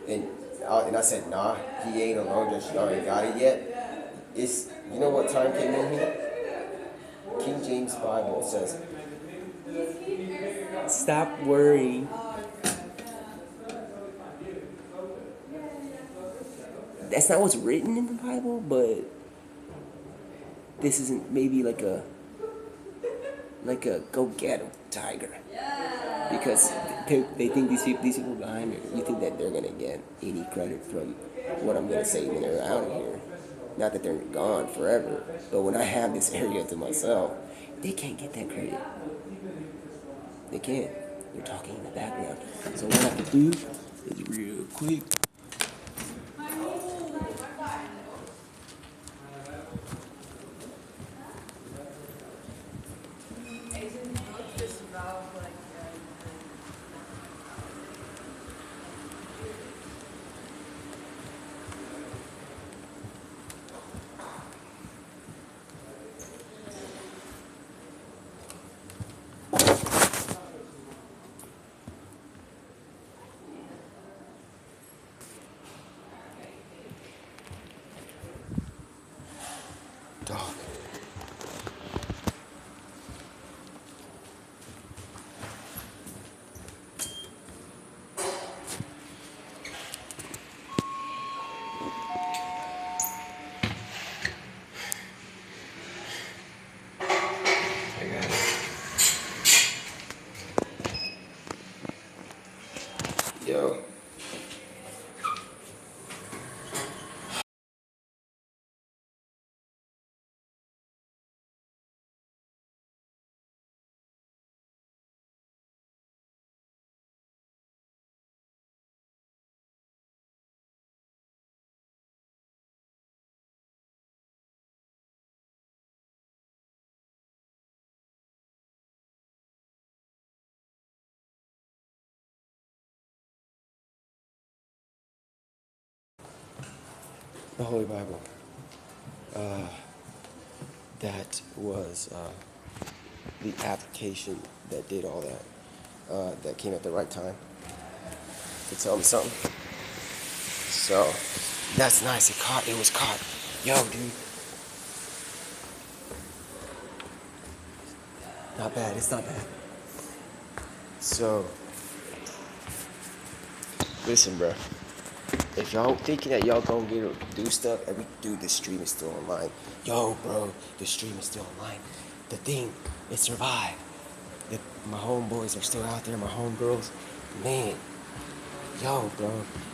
And I said, nah, he ain't alone, just y'all ain't got it yet. It's, you know what time came in here? King James Bible says, stop worrying. That's not what's written in the Bible, but this isn't maybe like a go get 'em tiger, because they think these people behind it. You think that they're gonna get any credit from what I'm gonna say when they're out of here? Not that they're gone forever, but when I have this area to myself, they can't get that credit. They can't. They're talking in the background. So what I have to do is real quick. the Holy Bible. That was the application that did all that. That came at the right time to tell me something. So that's nice. It was caught. Yo, dude. Not bad. It's not bad. So, listen, bro. If y'all thinking that y'all gonna do stuff, dude, the stream is still online. Yo, bro, the stream is still online. The thing, it survived. My homeboys are still out there. My homegirls, man. Yo, bro,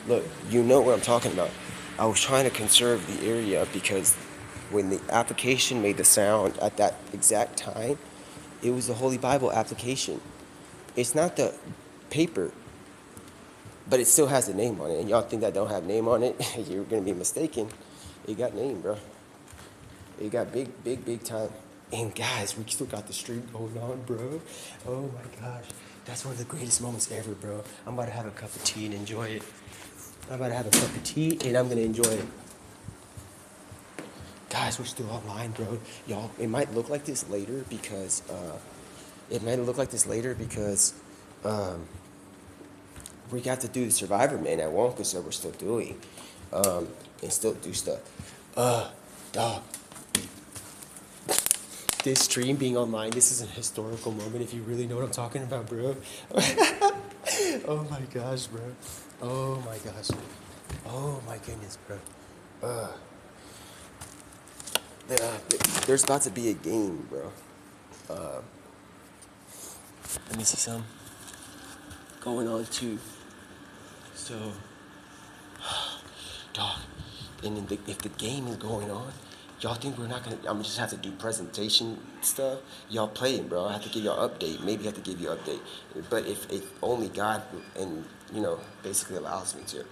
look, you know what I'm talking about. I was trying to conserve the area because when the application made the sound at that exact time, it was the Holy Bible application. It's not the paper, but it still has a name on it. And y'all think that don't have name on it, you're gonna be mistaken. It got name, bro. It got big time. And guys, we still got the stream going on, bro. Oh my gosh. That's one of the greatest moments ever, bro. I'm about to have a cup of tea and enjoy it. I'm about to have a cup of tea and I'm gonna enjoy it. Guys, we're still online, bro. Y'all, it might look like this later because we got to do the Survivor Man at Wonka, so we're still doing, and still do stuff. Dog. This stream being online, this is a historical moment if you really know what I'm talking about, bro. Oh my gosh, bro. Oh my gosh. Oh my goodness, bro. There's about to be a game, bro. Let me see some going on too. So, dog, and if the game is going on, y'all think we're not gonna? I'm gonna just have to do presentation stuff. Y'all playing, bro. I have to give y'all update. Maybe I have to give you update. But if only God and basically allows me to.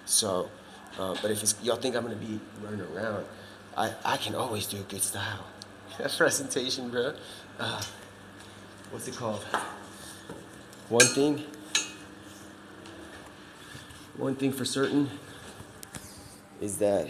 So, but if y'all think I'm gonna be running around, I can always do a good style presentation, bro. What's it called? One thing for certain is that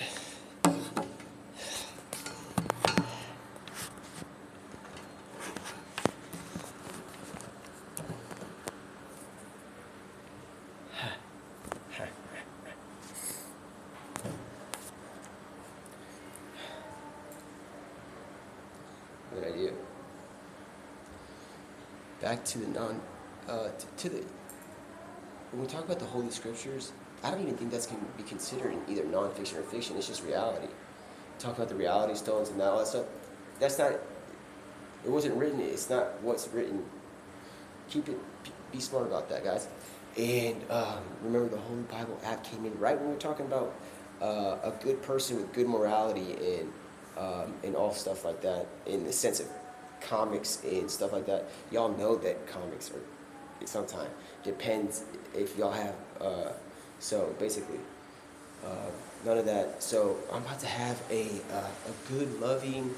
good idea. Back to the when we talk about the Holy Scriptures, I don't even think that's can be considered either nonfiction or fiction. It's just reality. Talk about the reality stones and all that stuff. That's not. It wasn't written. It's not what's written. Be smart about that, guys. And remember, the Holy Bible app came in right when we were talking about a good person with good morality and all stuff like that. In the sense of comics and stuff like that. Y'all know that comics are sometimes depends if y'all have. So basically, none of that. So I'm about to have a good, loving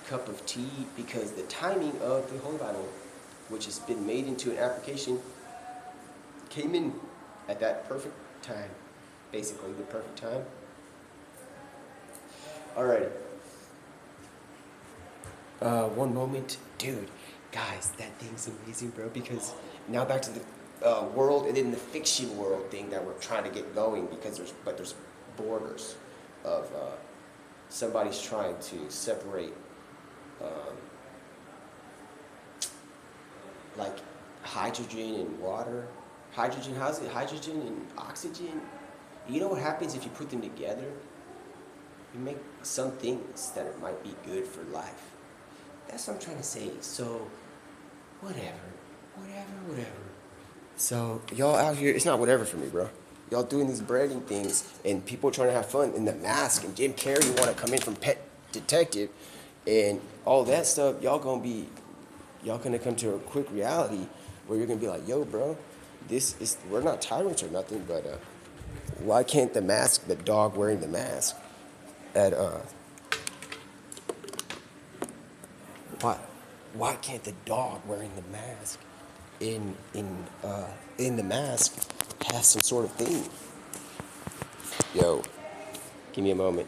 cup of tea because the timing of the Holy Bible, which has been made into an application, came in at that perfect time. Basically, the perfect time. Alright. One moment, dude. Guys, that thing's amazing, bro. Because now back to the world and then the fiction world thing that we're trying to get going because there's borders of somebody's trying to separate like hydrogen and water. How's it? Hydrogen and oxygen. You know what happens if you put them together? You make some things that it might be good for life. That's what I'm trying to say. So, whatever. So, y'all out here, it's not whatever for me, bro. Y'all doing these branding things, and people trying to have fun, and the mask, and Jim Carrey want to come in from Pet Detective, and all that stuff, y'all gonna come to a quick reality where you're gonna be like, yo, bro, we're not tyrants or nothing, but why can't the dog wearing the mask, why can't the dog wearing the mask in the mask have some sort of theme? Yo, give me a moment.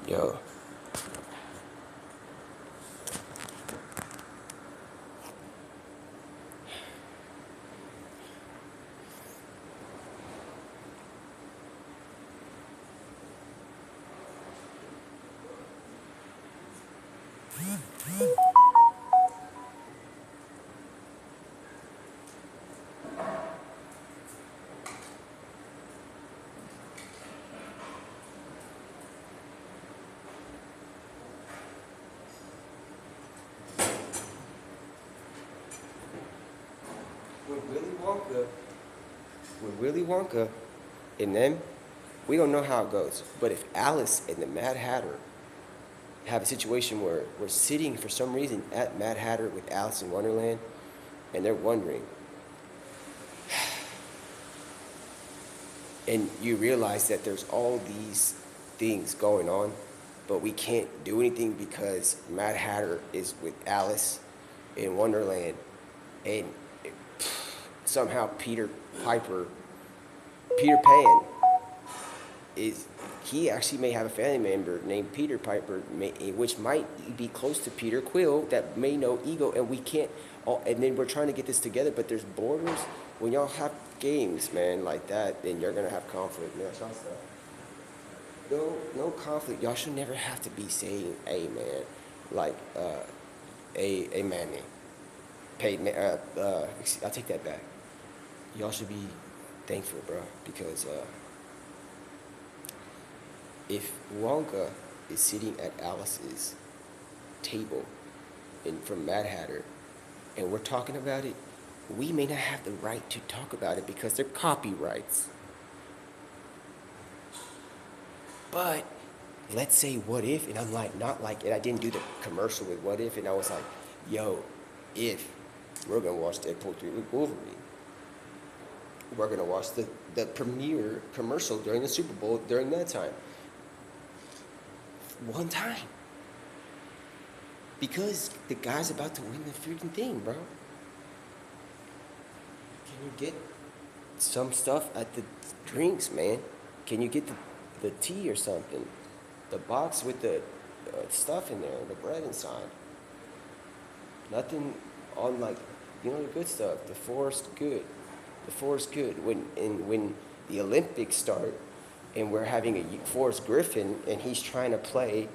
Yo, when Willy Wonka, when Willy Wonka and them, we don't know how it goes. But if Alice and the Mad Hatter have a situation where we're sitting for some reason at Mad Hatter with Alice in Wonderland, and they're wondering, and you realize that there's all these things going on, but we can't do anything because Mad Hatter is with Alice in Wonderland, and somehow Peter Pan is, he actually may have a family member named Peter Piper, which might be close to Peter Quill that may know Ego, and we can't. And then we're trying to get this together, but there's borders. When y'all have games, man, like that, then you're gonna have conflict. Man, that's y'all stuff. No conflict. Y'all should never have to be saying, "Hey, man," like, a Manny, paid. I'll take that back. Y'all should be thankful, bro, because if Wonka is sitting at Alice's table from Mad Hatter, and we're talking about it, we may not have the right to talk about it because they're copyrights. But let's say what if, and I'm like, not like, and I didn't do the commercial with what if, and I was like, yo, if we're gonna watch Deadpool 3 with Wolverine, we're gonna watch the premiere commercial during the Super Bowl during that time. One time. Because the guy's about to win the freaking thing, bro. Can you get some stuff at the drinks, man? Can you get the tea or something? The box with the stuff in there, the bread inside. Nothing on, like, you know, the good stuff. The forest good. The forest good. When the Olympics start and we're having a Forrest Griffin and he's trying to play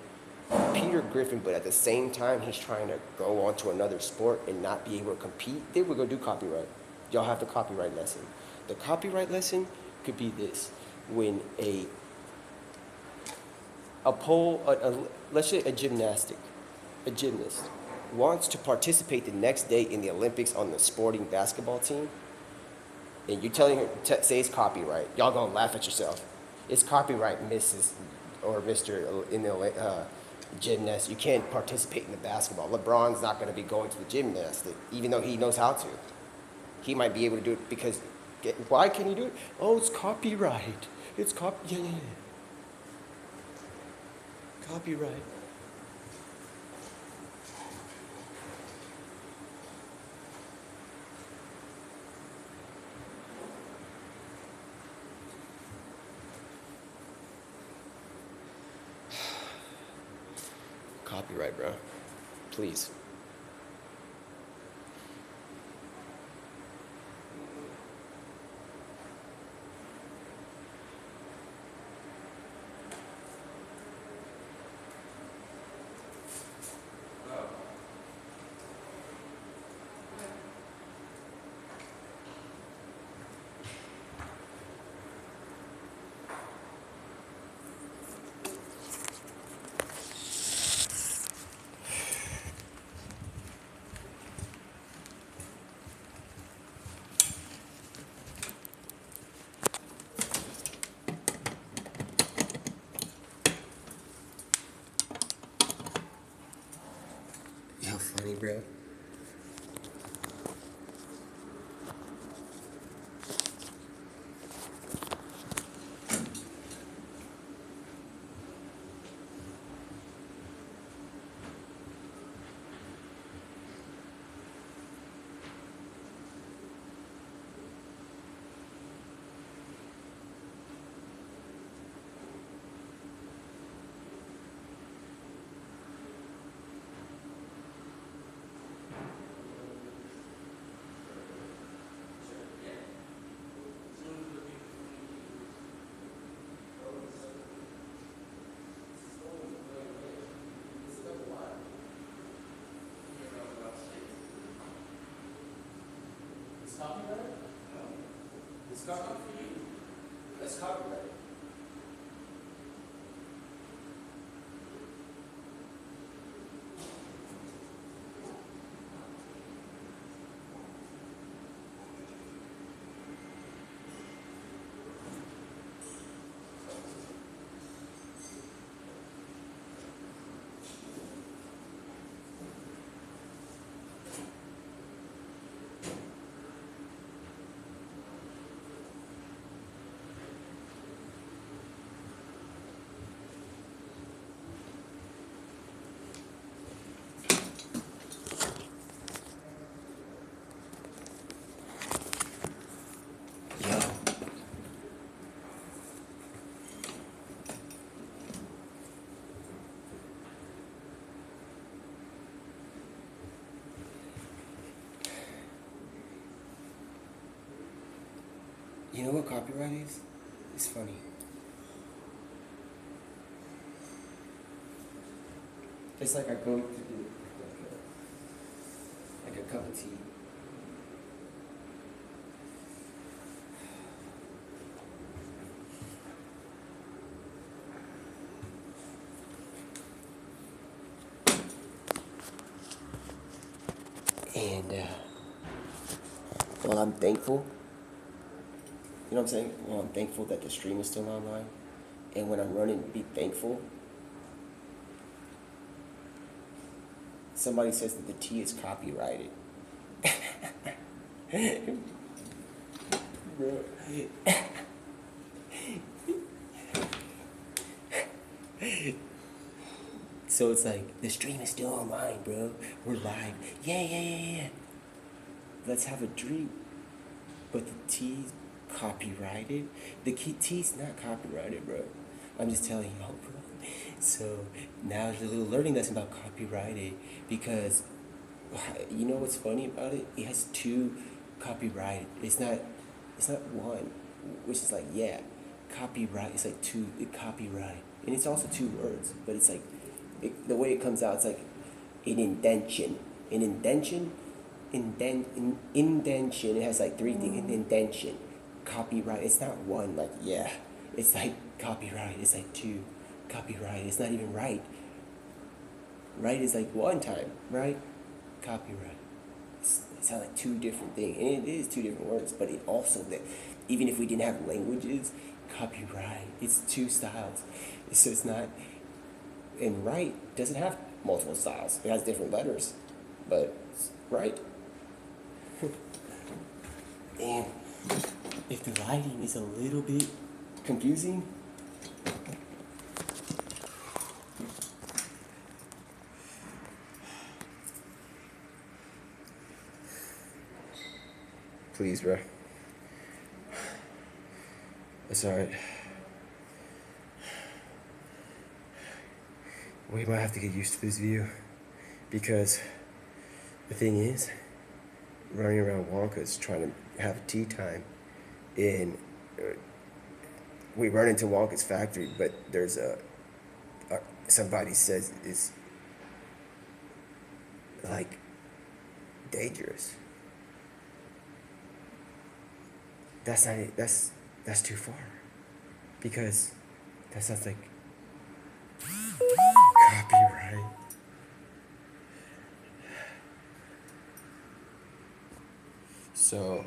Peter Griffin, but at the same time he's trying to go on to another sport and not be able to compete, then we're gonna do copyright. Y'all have the copyright lesson. The copyright lesson could be this: when a let's say a gymnast wants to participate the next day in the Olympics on the sporting basketball team, and you're telling her, say it's copyright, y'all gonna laugh at yourself. It's copyright, Mrs. or Mr. in the gymnast. You can't participate in the basketball. LeBron's not going to be going to the gymnastic, even though he knows how to. He might be able to do it because, why can he do it? Oh, it's copyright. It's yeah. Copyright. Copyright, bro. Please. How funny, bro. It's copyright for you. That's copyright. Yo. You know what copyright is? It's funny. It's like I go to get like a cup of tea. And well, I'm thankful. You know what I'm saying? Well, I'm thankful that the stream is still online. And when I'm running, be thankful. Somebody says that the tea is copyrighted. Bro. So it's like, the stream is still online, bro. We're live. Yeah. Let's have a drink. But the tea's copyrighted? The tea's not copyrighted, bro. I'm just telling y'all, bro. So now there's a little learning lesson about copyrighted, because you know what's funny about it? It has two copyright. It's not one, which is like, yeah, copyright. It's like two, copyright. And it's also two words, but it's like, the way it comes out, it's like an indention. An indention, indention, it has like three things. An indention, copyright. It's not one, like, yeah. It's like copyright. It's like two, copyright. It's not even right. Right is like one time, right? Copyright. It's like two different things. And it is two different words, but it also, that even if we didn't have languages, copyright, it's two styles. So it's not, and right doesn't have multiple styles. It has different letters, but it's right. And if the lighting is a little bit confusing, please, bro. It's alright. We might have to get used to this view, because the thing is, running around Wonka's trying to have tea time, and we run into Wonka's factory, but there's somebody says it's like dangerous. That's not it. That's too far, because that sounds like copyright. So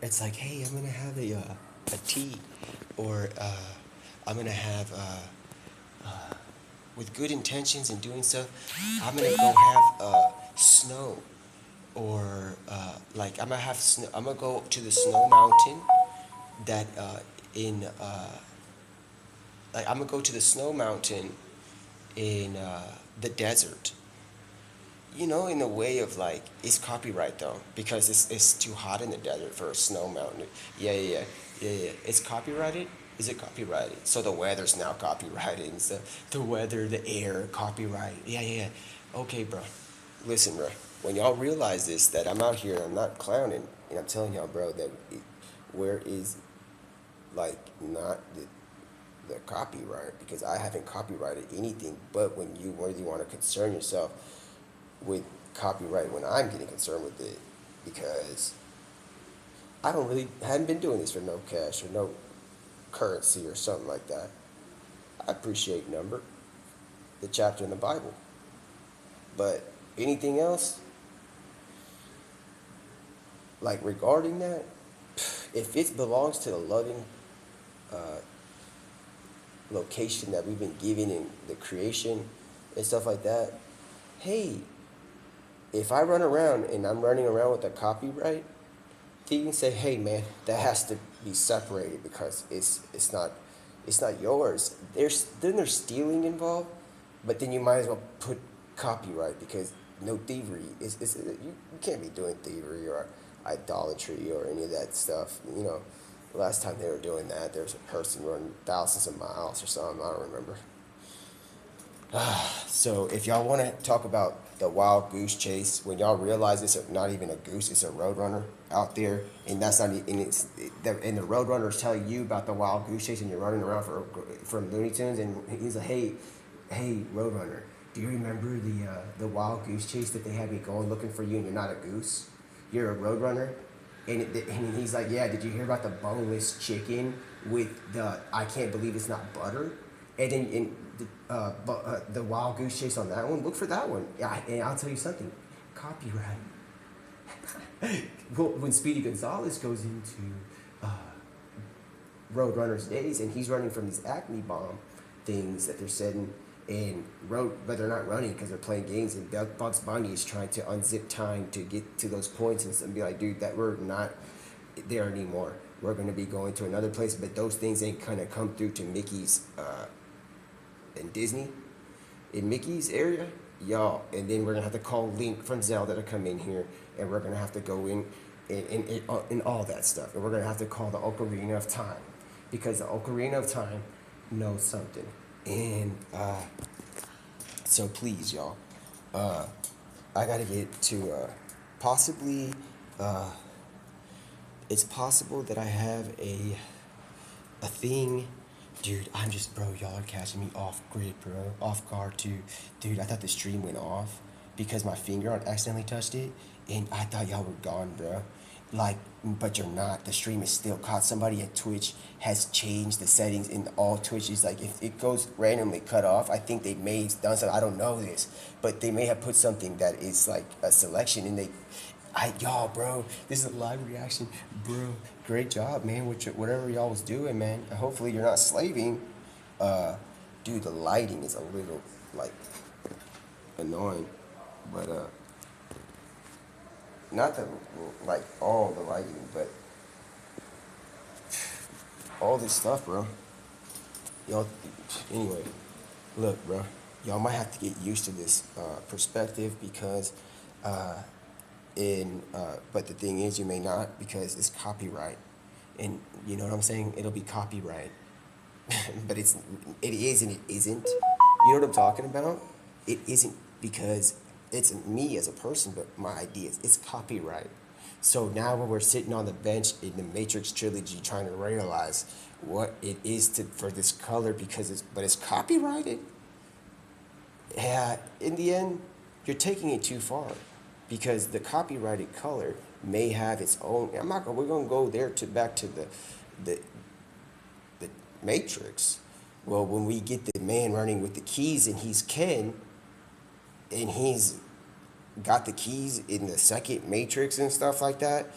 it's like, hey, I'm gonna have a tea, or I'm gonna have with good intentions and doing stuff, I'm gonna go have snow, or like I'm gonna go to the snow mountain that in like I'm gonna go to the snow mountain in the desert. You know, in a way of like, it's copyright though, because it's too hot in the desert for a snow mountain. Yeah. It's copyrighted? Is it copyrighted? So the weather's now copyrighted and stuff. The weather, the air, copyright. Yeah. Okay, bro. Listen, bro. When y'all realize this, that I'm out here, I'm not clowning, and I'm telling y'all, bro, that where is, like, not the copyright, because I haven't copyrighted anything, but when you really want to concern yourself with copyright, when I'm getting concerned with it, because I don't really hadn't been doing this for no cash or no currency or something like that. I appreciate number, the chapter in the Bible, but anything else like regarding that, if it belongs to the loving uh, location that we've been given in the creation and stuff like that, hey, if I run around and I'm running around with a copyright, then you can say, hey man, that has to be separated because it's not yours. There's stealing involved, but then you might as well put copyright because no thievery you can't be doing thievery or idolatry or any of that stuff. Last time they were doing that, there was a person running thousands of miles or something. I don't remember. So if y'all want to talk about the wild goose chase, when y'all realize it's not even a goose, it's a roadrunner out there, and that's not, and the roadrunners tell you about the wild goose chase, and you're running around from Looney Tunes, and he's like, hey, roadrunner, do you remember the wild goose chase that they had me going looking for you, and you're not a goose, you're a roadrunner, and he's like, yeah, did you hear about the boneless chicken with the I can't believe it's not butter? And then the wild goose chase on that one, look for that one. Yeah, and I'll tell you something, copyright. Well, when Speedy Gonzalez goes into uh, Roadrunner's days and he's running from these Acme bomb things that they're setting but they're not running because they're playing games, and Bugs Bunny is trying to unzip time to get to those points and be like, dude, that we're not there anymore. We're going to be going to another place, but those things ain't gonna come through to Mickey's and Disney in Mickey's area, y'all. And then we're gonna have to call Link from Zelda to come in here, and we're gonna have to go in all that stuff, and we're gonna have to call the Ocarina of Time because the Ocarina of Time knows something. And so please, y'all, I gotta get to possibly. It's possible that I have a thing. Dude, bro, y'all are catching me off grid, bro. Off guard, too. Dude, I thought the stream went off because my finger accidentally touched it, and I thought y'all were gone, bro. Like, but you're not. The stream is still caught. Somebody at Twitch has changed the settings in all Twitches. Like, if it goes randomly cut off, I think they may have done something. I don't know this, but they may have put something that is like a selection, and y'all, bro, this is a live reaction, bro. Great job, man, with whatever y'all was doing, man. Hopefully you're not slaving. Dude, the lighting is a little like annoying, but not the like all the lighting, but all this stuff, bro. Y'all, anyway, look, bro, y'all might have to get used to this perspective because. But the thing is, you may not because it's copyright, and you know what I'm saying. It'll be copyright, but it is and it isn't. You know what I'm talking about? It isn't because it's me as a person, but my ideas. It's copyright. So now when we're sitting on the bench in the Matrix trilogy, trying to realize what it is for this color because it's copyrighted. Yeah, in the end, you're taking it too far. Because the copyrighted color may have its own. We're gonna go there back to the Matrix. Well, when we get the man running with the keys and he's Ken, and he's got the keys in the second Matrix and stuff like that.